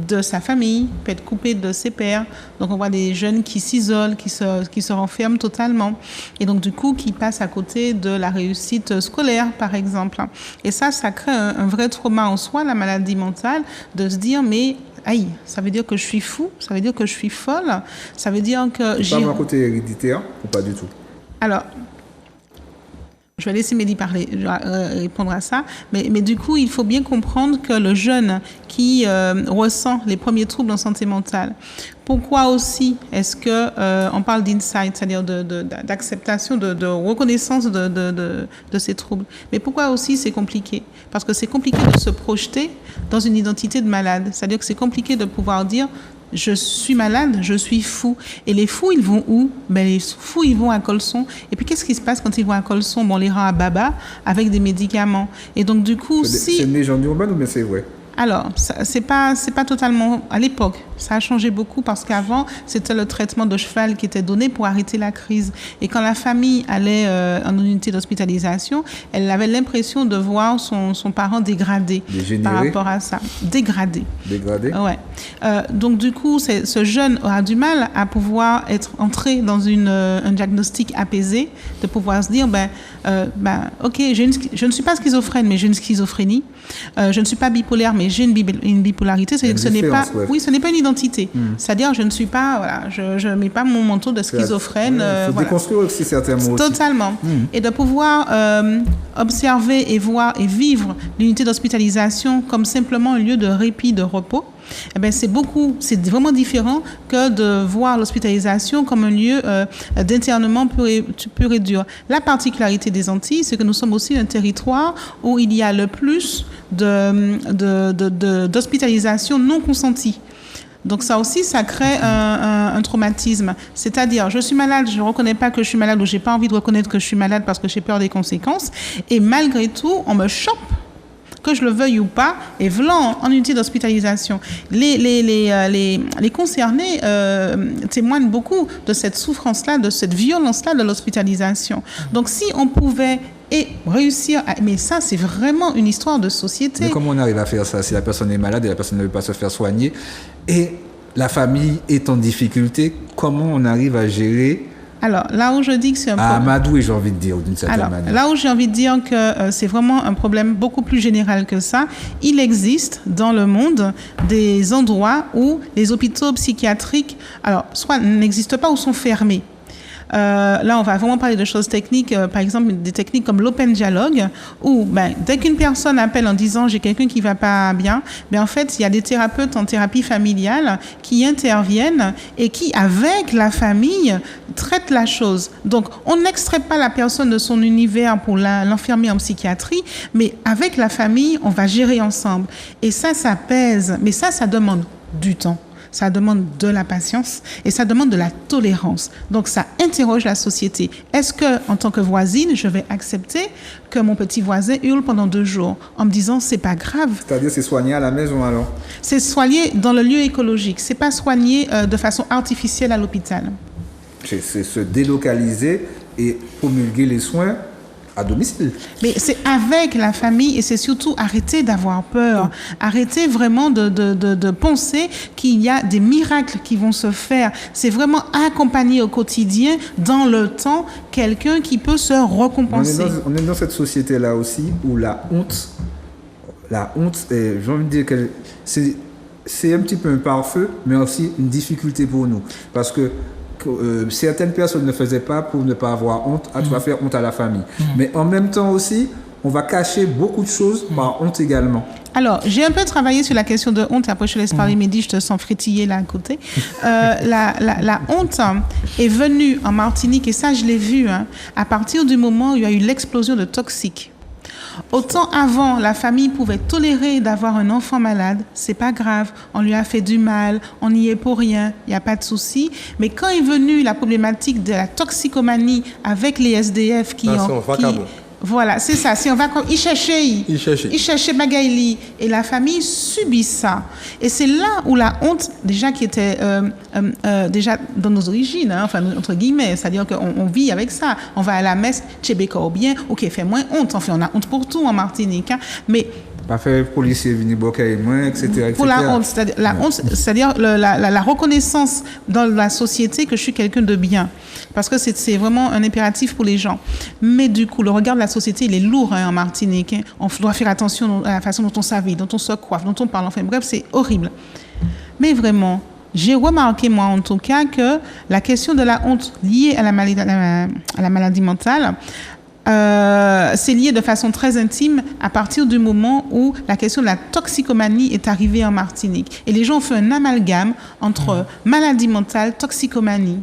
de sa famille, peut être coupée de ses pairs. Donc on voit des jeunes qui s'isolent, qui se renferment totalement, et donc du coup qui passent à côté de la réussite scolaire, par exemple. Et ça crée un vrai trauma en soi, la maladie mentale, de se dire mais aïe, ça veut dire que je suis fou, ça veut dire que je suis folle, ça veut dire que j'ai... Pas un côté héréditaire ou pas du tout? Alors, je vais laisser Mehdi parler, je vais répondre à ça. Mais du coup, il faut bien comprendre que le jeune qui ressent les premiers troubles en santé mentale, pourquoi aussi est-ce qu'on parle d'insight, c'est-à-dire d'acceptation, de reconnaissance de ces troubles? Mais pourquoi aussi c'est compliqué? Parce que c'est compliqué de se projeter dans une identité de malade. C'est-à-dire que c'est compliqué de pouvoir dire je suis malade, je suis fou. Et les fous, ils vont où? Les fous, ils vont à Colson. Et puis, qu'est-ce qui se passe quand ils vont à Colson? On les rend à baba avec des médicaments. Et donc, du coup, C'est une légende urbaine ou bien c'est vrai? Alors, c'est pas totalement... À l'époque, ça a changé beaucoup parce qu'avant, c'était le traitement de cheval qui était donné pour arrêter la crise. Et quand la famille allait en unité d'hospitalisation, elle avait l'impression de voir son parent dégradé par rapport à ça. Dégradé? Ouais. Donc, du coup, ce jeune aura du mal à pouvoir être entré dans un diagnostic apaisé, de pouvoir se dire, ok, je ne suis pas schizophrène, mais j'ai une schizophrénie. Je ne suis pas bipolaire, mais mais j'ai une bipolarité, c'est-à-dire que ce n'est pas, ouais. oui, ce n'est pas une identité. C'est-à-dire, je ne suis pas, voilà, je mets pas mon manteau de schizophrène. Il faut déconstruire aussi certains mots. Totalement. Et de pouvoir observer et voir et vivre l'unité d'hospitalisation comme simplement un lieu de répit, de repos. Eh bien, c'est vraiment différent que de voir l'hospitalisation comme un lieu d'internement pur et dur. La particularité des Antilles, c'est que nous sommes aussi un territoire où il y a le plus d'hospitalisation non consentie. Donc ça aussi, ça crée un traumatisme. C'est-à-dire, je suis malade, je ne reconnais pas que je suis malade ou je n'ai pas envie de reconnaître que je suis malade parce que j'ai peur des conséquences. Et malgré tout, on me chope, que je le veuille ou pas, et voilà en unité d'hospitalisation. Les concernés témoignent beaucoup de cette souffrance-là, de cette violence-là de l'hospitalisation. Donc si on pouvait réussir mais ça, c'est vraiment une histoire de société. Mais comment on arrive à faire ça si la personne est malade et la personne ne veut pas se faire soigner et la famille est en difficulté, comment on arrive à gérer? Alors, là où je dis que c'est un problème... amadouer, j'ai envie de dire, d'une certaine manière. Là où j'ai envie de dire que c'est vraiment un problème beaucoup plus général que ça, il existe dans le monde des endroits où les hôpitaux psychiatriques, alors, soit n'existent pas ou sont fermés. Là, on va vraiment parler de choses techniques, par exemple des techniques comme l'open dialogue, où dès qu'une personne appelle en disant j'ai quelqu'un qui va pas bien, en fait, il y a des thérapeutes en thérapie familiale qui interviennent et qui, avec la famille, traitent la chose. Donc, on n'extrait pas la personne de son univers pour l'enfermer en psychiatrie, mais avec la famille, on va gérer ensemble. Et ça pèse, mais ça demande du temps. Ça demande de la patience et ça demande de la tolérance. Donc, ça interroge la société. Est-ce que, en tant que voisine, je vais accepter que mon petit voisin hurle pendant 2 jours en me disant c'est pas grave? C'est-à-dire c'est soigné à la maison alors? C'est soigné dans le lieu écologique. C'est pas soigné de façon artificielle à l'hôpital. C'est se délocaliser et promulguer les soins à domicile. Mais c'est avec la famille et c'est surtout arrêter d'avoir peur. Arrêter vraiment de penser qu'il y a des miracles qui vont se faire. C'est vraiment accompagner au quotidien, dans le temps, quelqu'un qui peut se récompenser. On est dans cette société-là aussi où la honte, j'ai envie de dire que c'est un petit peu un pare-feu, mais aussi une difficulté pour nous. Parce que certaines personnes ne faisaient pas pour ne pas avoir honte. Tu vas faire honte à la famille. Mais en même temps aussi, on va cacher beaucoup de choses par honte également. Alors, j'ai un peu travaillé sur la question de honte. Après, je te laisse parler, Mehdi, je te sens frétiller là à côté. La honte est venue en Martinique, et ça, je l'ai vu, à partir du moment où il y a eu l'explosion de toxiques. Autant avant, la famille pouvait tolérer d'avoir un enfant malade, c'est pas grave, on lui a fait du mal, on n'y est pour rien, il n'y a pas de souci. Mais quand est venue la problématique de la toxicomanie avec les SDF voilà, c'est ça. Si on va comme il cherchait bagaille et la famille subit ça. Et c'est là où la honte déjà qui était déjà dans nos origines, enfin entre guillemets, c'est-à-dire qu'on vit avec ça. On va à la messe, tchébéka ou bien, ok, fait moins honte. Enfin, on a honte pour tout en Martinique, mais pas faire policier venir bloquer moins, etc. Pour la honte, c'est-à-dire la reconnaissance dans la société que je suis quelqu'un de bien. Parce que c'est vraiment un impératif pour les gens. Mais du coup, le regard de la société, il est lourd en Martinique. On doit faire attention à la façon dont on s'habille, dont on se coiffe, dont on parle. Enfin bref, c'est horrible. Mais vraiment, j'ai remarqué, moi en tout cas, que la question de la honte liée à la maladie mentale, c'est lié de façon très intime à partir du moment où la question de la toxicomanie est arrivée en Martinique. Et les gens ont fait un amalgame entre maladie mentale, toxicomanie.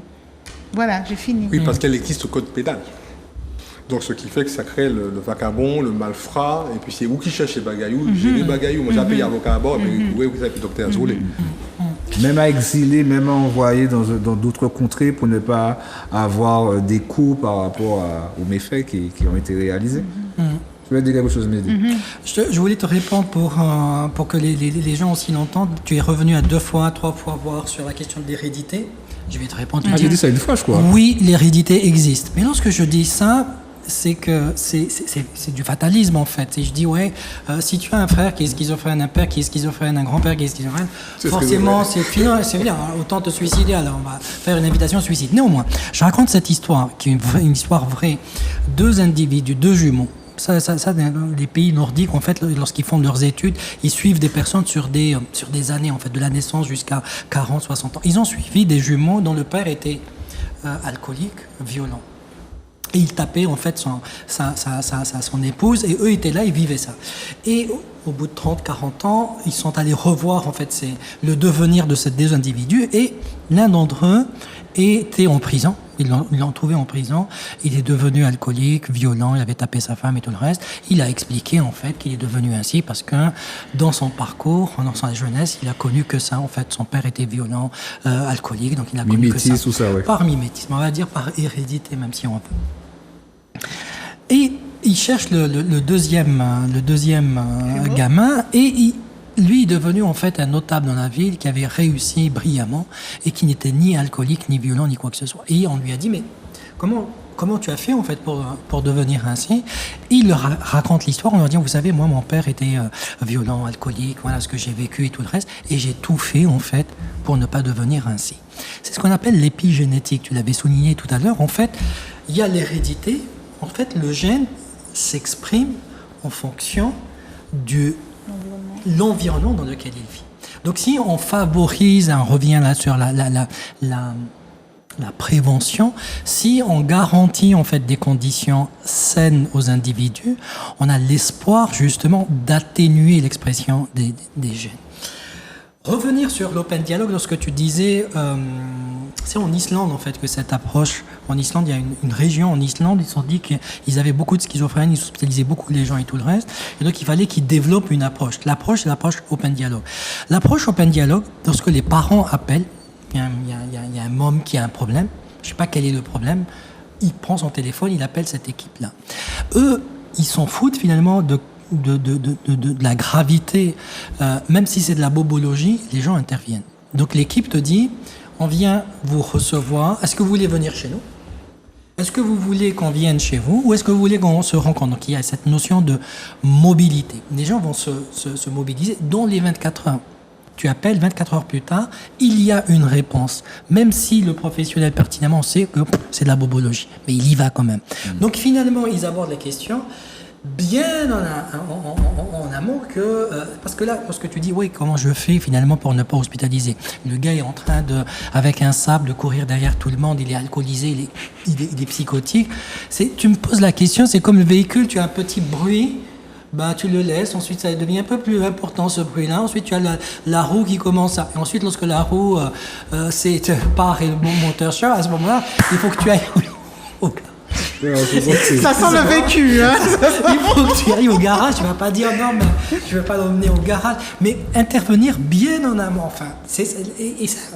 Voilà, j'ai fini. Oui, parce qu'elle existe au code pénal. Donc, ce qui fait que ça crée le vagabond, le malfrat, et puis c'est où qui cherche les bagailloux, j'ai les bagailloux, moi j'ai appelé avocat à bord, et puis oui, vous avez le docteur Zoulé. Même à exiler, même à envoyer dans d'autres contrées pour ne pas avoir des coups par rapport aux méfaits qui ont été réalisés. Tu voulais dire quelque chose, Mehdi? Je voulais te répondre pour que les gens aussi l'entendent. Tu es revenu à 2 fois, 3 fois voir sur la question de l'hérédité. Je vais te répondre. J'ai dit ça une fois, je crois. Oui, l'hérédité existe. Mais lorsque je dis ça, c'est que c'est du fatalisme en fait. Et je dis si tu as un frère qui est schizophrène, un père qui est schizophrène, un grand-père qui est schizophrène, forcément c'est bien. Autant te suicider. Alors on va faire une invitation au suicide. Néanmoins, je raconte cette histoire qui est une histoire vraie. 2 individus, 2 jumeaux, les pays nordiques, en fait, lorsqu'ils font leurs études, ils suivent des personnes sur des années, en fait, de la naissance jusqu'à 40, 60 ans. Ils ont suivi des jumeaux dont le père était alcoolique, violent. Et il tapait en fait son épouse, et eux étaient là, ils vivaient ça. Et au bout de 30, 40 ans, ils sont allés revoir en fait le devenir de ces deux individus, et l'un d'entre eux était en prison. Ils l'ont trouvé en prison. Il est devenu alcoolique, violent, il avait tapé sa femme et tout le reste. Il a expliqué en fait qu'il est devenu ainsi parce que dans son parcours, dans sa jeunesse, il a connu que ça. En fait, son père était violent, alcoolique, donc il a connu que ça. Tout ça, ouais. Par mimétisme, on va dire par hérédité, même si on veut. Et il cherche le deuxième gamin, et lui est devenu en fait un notable dans la ville qui avait réussi brillamment et qui n'était ni alcoolique, ni violent, ni quoi que ce soit. Et on lui a dit, mais comment tu as fait en fait pour devenir ainsi? Il leur raconte l'histoire, on leur dit, vous savez, moi mon père était violent, alcoolique, voilà ce que j'ai vécu et tout le reste, et j'ai tout fait en fait pour ne pas devenir ainsi. C'est ce qu'on appelle l'épigénétique, tu l'avais souligné tout à l'heure. En fait, il y a l'hérédité, en fait le gène s'exprime en fonction de l'environnement dans lequel il vit. Donc si on favorise, on revient là sur la prévention, si on garantit en fait des conditions saines aux individus, on a l'espoir justement d'atténuer l'expression des gènes. Revenir sur l'open dialogue, lorsque tu disais, c'est en Islande en fait que cette approche, en Islande il y a une région en Islande, ils se sont dit qu'ils avaient beaucoup de schizophrène, ils hospitalisaient beaucoup les gens et tout le reste, et donc il fallait qu'ils développent une approche. L'approche, c'est l'approche open dialogue. L'approche open dialogue, lorsque les parents appellent, il y a un môme qui a un problème, je ne sais pas quel est le problème, il prend son téléphone, il appelle cette équipe-là. Eux, ils s'en foutent finalement de la gravité, même si c'est de la bobologie, les gens interviennent. Donc l'équipe te dit, on vient vous recevoir, est-ce que vous voulez venir chez nous? Est-ce que vous voulez qu'on vienne chez vous, ou est-ce que vous voulez qu'on se rencontre? Donc il y a cette notion de mobilité. Les gens vont se mobiliser dans les 24 heures. Tu appelles 24 heures plus tard, il y a une réponse. Même si le professionnel pertinemment sait que c'est de la bobologie, mais il y va quand même. Donc finalement, ils abordent la question bien en amont que... parce que là, lorsque tu dis, oui, comment je fais finalement pour ne pas hospitaliser? Le gars est en train avec un sable, de courir derrière tout le monde, il est alcoolisé, il est psychotique. Tu me poses la question, c'est comme le véhicule, tu as un petit bruit, tu le laisses, ensuite ça devient un peu plus important ce bruit-là, ensuite tu as la roue qui commence à... Et ensuite, lorsque la roue part et le moteur chauffe, à ce moment-là, il faut que tu ailles au Ça sent le vécu, hein. Il faut que tu ailles au garage, tu vas pas dire non, mais je vais pas l'emmener au garage, mais intervenir bien en amont. Enfin, ça,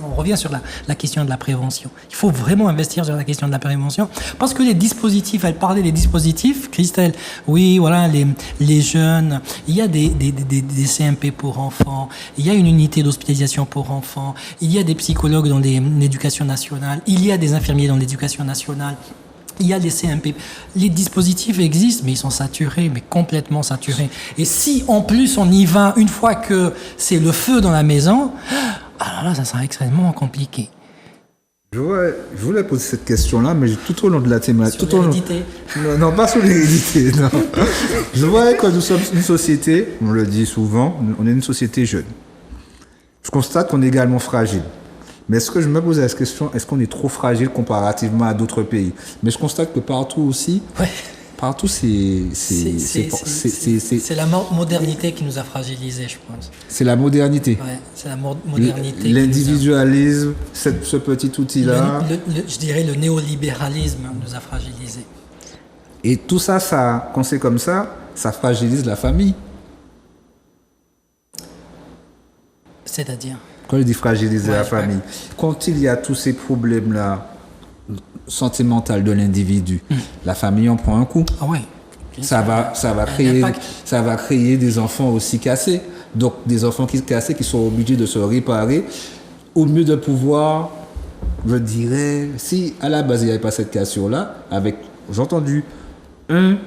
on revient sur la question de la prévention. Il faut vraiment investir sur la question de la prévention, parce que les dispositifs, elle parlait des dispositifs, Christelle, oui, voilà, les jeunes, il y a des CMP pour enfants, il y a une unité d'hospitalisation pour enfants, il y a des psychologues dans l'éducation nationale, il y a des infirmiers dans l'éducation nationale. Il y a les CMP. Les dispositifs existent, mais ils sont saturés, mais complètement saturés. Et si, en plus, on y va une fois que c'est le feu dans la maison, alors là, ça sera extrêmement compliqué. Je voulais poser cette question-là, mais tout au long de la thématique... Sur l'hérédité. Non, pas sur l'hérédité, non. Je vois que nous sommes une société, on le dit souvent, on est une société jeune. Je constate qu'on est également fragile. Mais est-ce que je me posais la question, est-ce qu'on est trop fragile comparativement à d'autres pays? Mais je constate que partout aussi, partout c'est la modernité qui nous a fragilisés, je pense. C'est la modernité. Ouais, c'est la modernité. L'individualisme, ce petit outil-là. Je dirais le néolibéralisme nous a fragilisés. Et tout ça, quand c'est comme ça, ça fragilise la famille. C'est-à-dire? Quand je dis fragiliser la famille, quand il y a tous ces problèmes-là sentimentaux de l'individu, la famille en prend un coup. Ah ouais. Ça va créer des enfants aussi cassés. Donc des enfants cassés qui sont obligés de se réparer au mieux de pouvoir, je dirais, si à la base il n'y avait pas cette cassure-là, avec, j'ai entendu, un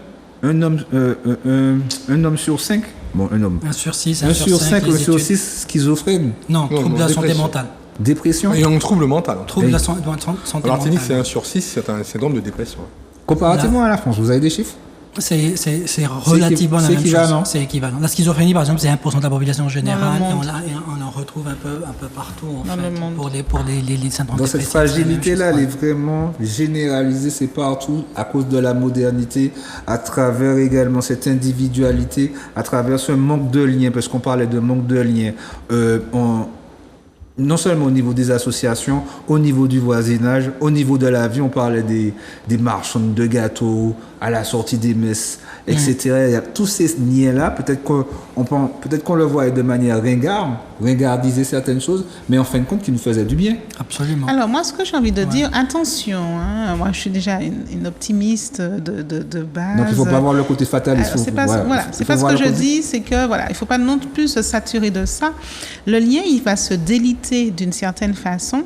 homme sur 5. Bon, un homme. 1 sur 6, 1 sur 5, 1 sur 6 schizophrène. Non, trouble de la santé mentale. Dépression. Et un trouble mental. Trouble de la santé mentale. Alors, Martinique, c'est 1 sur 6, c'est un syndrome de dépression. Comparativement à la France, vous avez des chiffres? C'est relativement la même équivalent. chose. C'est équivalent. La schizophrénie, par exemple, c'est 1% de la population générale. Dans le monde. Et on en retrouve un peu partout, en Dans fait, le monde. pour les syndromes Donc cette dépressifs, c'est la même fragilité-là, chose, elle est vraiment généralisée, c'est partout, à cause de la modernité, à travers également cette individualité, à travers ce manque de lien, parce qu'on parlait de manque de lien, non seulement au niveau des associations, au niveau du voisinage, au niveau de la vie, on parlait des marchands de gâteaux, à la sortie des messes, etc. Il y a tous ces liens-là, peut-être qu'on le voyait de manière ringardiser certaines choses, mais en fin de compte, qui nous faisaient du bien. Absolument. Alors moi, ce que j'ai envie de dire, attention, hein, moi je suis déjà une optimiste de base. Donc il ne faut pas voir le côté fataliste. C'est pas, c'est pas ce que je dis, c'est que voilà, il faut pas non plus se saturer de ça. Le lien, il va se déliter d'une certaine façon,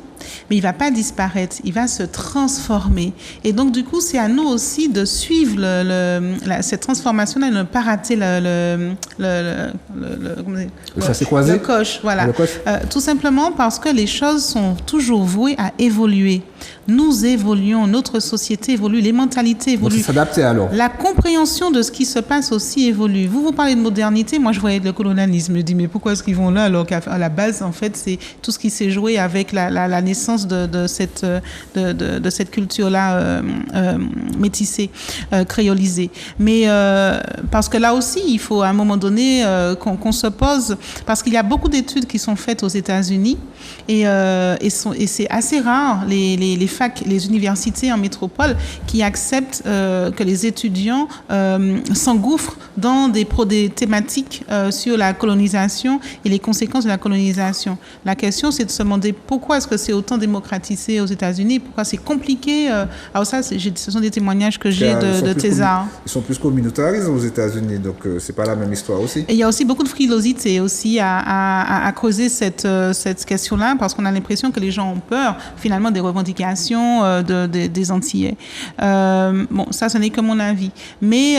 mais il va pas disparaître, il va se transformer. Et donc du coup, c'est à nous aussi de suivre cette transformation et ne pas rater le coche, voilà. Le coche. Tout simplement parce que les choses sont toujours vouées à évoluer. Nous évoluons, notre société évolue, les mentalités évoluent. Donc, s'adapter alors. La compréhension de ce qui se passe aussi évolue. Vous parlez de modernité, moi je voyais le colonialisme. Je dis mais pourquoi est-ce qu'ils vont là alors qu'à la base en fait c'est tout ce qui s'est joué avec la naissance de cette culture-là métissée, créolisée. Mais parce que là aussi il faut à un moment donné qu'on se pose, parce qu'il y a beaucoup d'études qui sont faites aux États-Unis et c'est assez rare les facs, les universités en métropole qui acceptent que les étudiants s'engouffrent dans des thématiques sur la colonisation et les conséquences de la colonisation. La question, c'est de se demander pourquoi est-ce que c'est autant démocratisé aux États-Unis, pourquoi c'est compliqué. Alors ça, ce sont des témoignages que j'ai de thésards. Ils sont plus communautarisés aux États-Unis, donc c'est pas la même histoire aussi. Et il y a aussi beaucoup de frilosité aussi à creuser cette question-là, parce qu'on a l'impression que les gens ont peur finalement des revendications des Antillais. Bon, ça, ce n'est que mon avis. Mais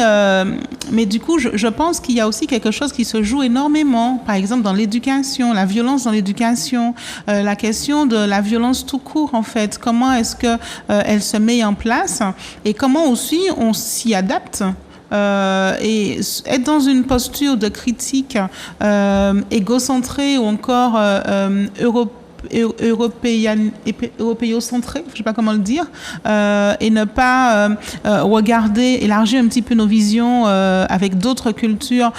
du coup, je pense qu'il y a aussi quelque chose qui se joue énormément, par exemple dans l'éducation, la violence dans l'éducation, la question de la violence tout court, en fait. Comment est-ce que elle se met en place et comment aussi on s'y adapte. Et être dans une posture de critique égocentrée ou encore européocentré, je ne sais pas comment le dire, et ne pas regarder, élargir un petit peu nos visions avec d'autres cultures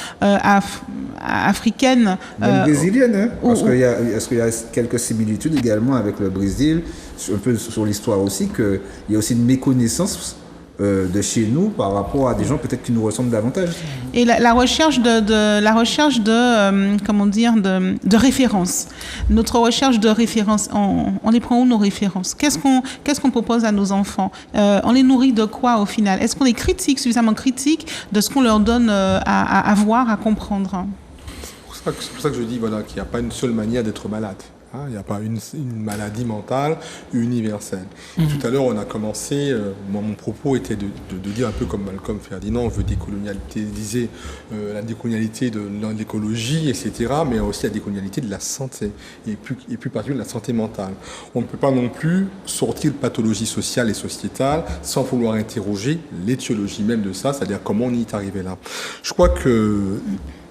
africaines. Même brésiliennes, hein, parce qu'il y a quelques similitudes également avec le Brésil, un peu sur l'histoire aussi, qu'il y a aussi une méconnaissance de chez nous par rapport à des gens peut-être qui nous ressemblent davantage. Et la recherche de références. Notre recherche de références, on les prend où nos références? Qu'est-ce qu'on propose à nos enfants? On les nourrit de quoi au final? Est-ce qu'on est suffisamment critique de ce qu'on leur donne à voir, à comprendre? C'est pour ça que je dis qu'il n'y a pas une seule manière d'être malade. Il n'y a pas une maladie mentale universelle. Tout à l'heure, on a commencé, mon propos était de dire un peu comme Malcolm Ferdinand, on veut décolonialiser la décolonialité de l'écologie, etc., mais aussi la décolonialité de la santé, et plus particulièrement de la santé mentale. On ne peut pas non plus sortir de pathologie sociale et sociétale sans vouloir interroger l'étiologie même de ça, c'est-à-dire comment on y est arrivé là. Je crois que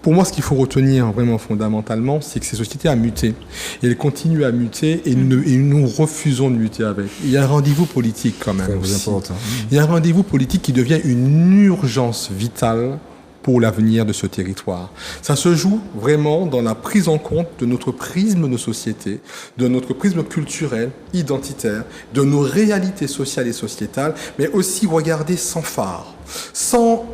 pour moi, ce qu'il faut retenir vraiment fondamentalement, c'est que ces sociétés ont muté. Et elles continuent à muter et nous refusons de muter avec. Il y a un rendez-vous politique quand même aussi. Il y a un rendez-vous politique qui devient une urgence vitale pour l'avenir de ce territoire. Ça se joue vraiment dans la prise en compte de notre prisme de société, de notre prisme culturel, identitaire, de nos réalités sociales et sociétales, mais aussi regarder sans phare, sans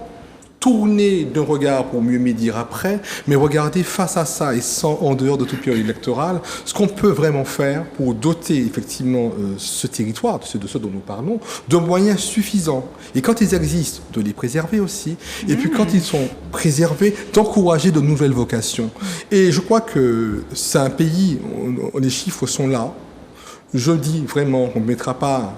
tourner d'un regard pour mieux médire après, mais regarder face à ça et sans en dehors de toute période électorale, ce qu'on peut vraiment faire pour doter effectivement ce territoire, de ce dont nous parlons, de moyens suffisants. Et quand ils existent, de les préserver aussi. Et puis quand ils sont préservés, d'encourager de nouvelles vocations. Et je crois que c'est un pays, les chiffres sont là. Je dis vraiment qu'on ne mettra pas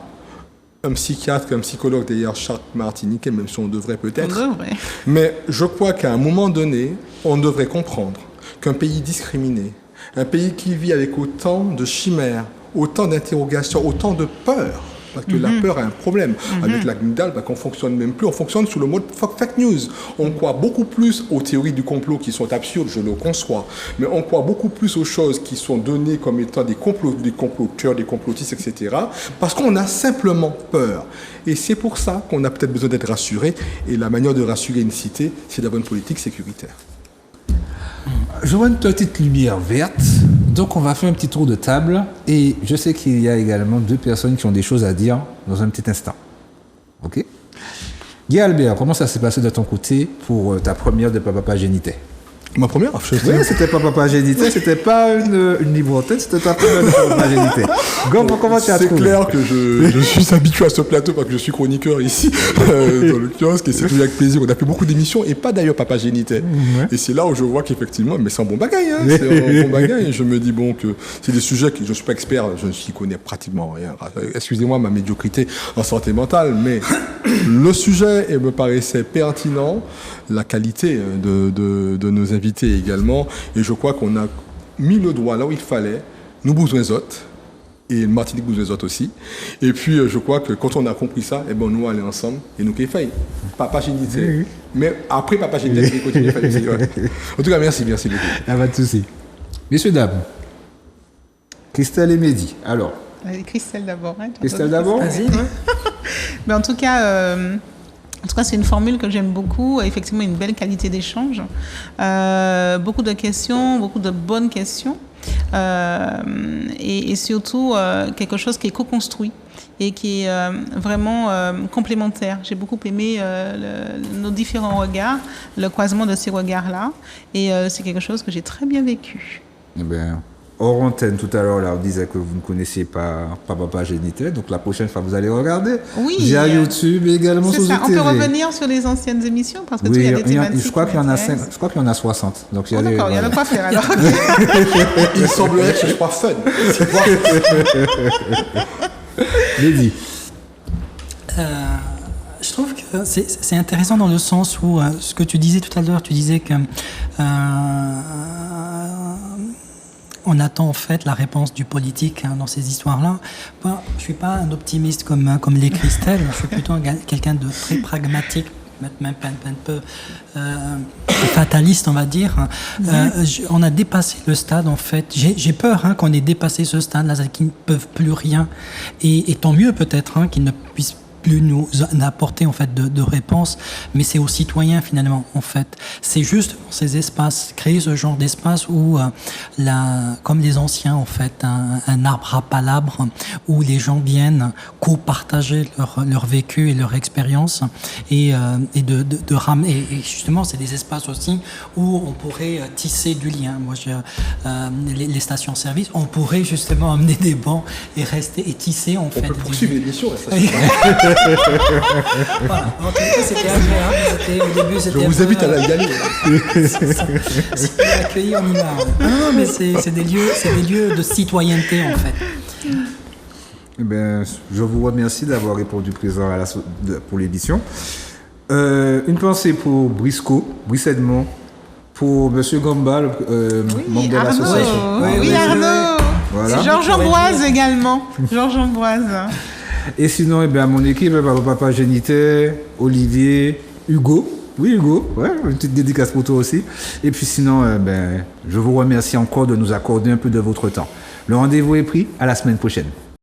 un psychiatre, un psychologue derrière chaque Martiniquais, même si on devrait peut-être. On devrait. Mais je crois qu'à un moment donné, on devrait comprendre qu'un pays discriminé, un pays qui vit avec autant de chimères, autant d'interrogations, autant de peurs, Parce que la peur a un problème. Avec l'amygdale, qu'on ne fonctionne même plus. On fonctionne sous le mode fake news. On croit beaucoup plus aux théories du complot qui sont absurdes, je le conçois. Mais on croit beaucoup plus aux choses qui sont données comme étant des comploteurs, des complotistes, etc. Parce qu'on a simplement peur. Et c'est pour ça qu'on a peut-être besoin d'être rassuré. Et la manière de rassurer une cité, c'est d'avoir une politique sécuritaire. Je vois une petite lumière verte, donc on va faire un petit tour de table et je sais qu'il y a également 2 personnes qui ont des choses à dire dans un petit instant. Ok ? Guy Albert, comment ça s'est passé de ton côté pour ta première de Papa Génité ? Ma première, oui, c'était pas Papa Génité, c'était pas une libre-antenne, c'était ta première de Papa Génité. Comment tu as trouvé ? C'est clair que je suis habitué à ce plateau parce que je suis chroniqueur ici dans le kiosque et c'est toujours avec plaisir. On a fait beaucoup d'émissions et pas d'ailleurs Papa Génité. Et c'est là où je vois qu'effectivement, mais c'est un bon bagaille. C'est un bon bagaille. Et je me dis bon que c'est des sujets que je ne suis pas expert, je ne s'y connais pratiquement rien. Excusez-moi ma médiocrité en santé mentale, mais le sujet me paraissait pertinent, la qualité de nos invités également, et je crois qu'on a mis le doigt là où il fallait, nous Bouzouin-Zot, et Martinique Bouzouin-Zot aussi, et puis je crois que quand on a compris ça, eh ben, nous aller ensemble, et nous qui faille. Papa Génité, mais après Papa Génité, on continue à faire aussi. Ouais. En tout cas, merci beaucoup. Pas de souci. Messieurs, dames, Christelle et Mehdi, alors. Christelle d'abord. Hein, Christelle d'abord. Vas-y. Mais en tout cas, c'est une formule que j'aime beaucoup. Effectivement, une belle qualité d'échange. Beaucoup de questions, beaucoup de bonnes questions. Et surtout, quelque chose qui est co-construit et qui est vraiment complémentaire. J'ai beaucoup aimé nos différents regards, le croisement de ces regards-là. Et c'est quelque chose que j'ai très bien vécu. Eh bien, hors antenne, tout à l'heure, là, on disait que vous ne connaissiez pas Papa Génité, donc la prochaine fois, vous allez regarder. Oui. Via YouTube et également sur ça. TV. On peut revenir sur les anciennes émissions parce que oui, il y a des thématiques. Je crois qu'il y en a 5, je crois qu'il y en a 60. Donc il y a d'accord, il y a de quoi faire alors. Il semblerait que ce soit fun. Mehdi. Je trouve que c'est intéressant dans le sens où ce que tu disais tout à l'heure, tu disais que on attend en fait la réponse du politique dans ces histoires-là. Moi, je suis pas un optimiste comme les Christelle, je suis plutôt quelqu'un de très pragmatique, même un peu fataliste, on va dire. On a dépassé le stade, en fait. J'ai peur qu'on ait dépassé ce stade-là, qu'ils ne peuvent plus rien. Et tant mieux peut-être qu'ils ne puissent plus nous apporter en fait de réponses, mais c'est aux citoyens finalement en fait. C'est juste ces espaces, créer ce genre d'espace où comme les anciens en fait, un arbre à palabres où les gens viennent co-partager leur vécu et leur expérience et de ramener. Et justement, c'est des espaces aussi où on pourrait tisser du lien. Moi, les stations-service, on pourrait justement amener des bancs et rester et tisser en fait. On peut poursuivre l'émission. Voilà. En tout cas, c'était agréable. Au début, je vous invite à la gagner. Si on est accueilli, on y va. Non, mais c'est des lieux de citoyenneté en fait. Eh bien, je vous remercie d'avoir répondu présent pour l'émission. Une pensée pour Briscoe, Brice Edmond, pour M. Gamba, membre de l'association. Oui, Arnaud. Voilà. Georges Ambroise également. Georges Ambroise. Et sinon, eh bien, mon équipe, Papa Génité, Olivier, Hugo. Oui, Hugo, ouais, une petite dédicace pour toi aussi. Et puis sinon, je vous remercie encore de nous accorder un peu de votre temps. Le rendez-vous est pris, à la semaine prochaine.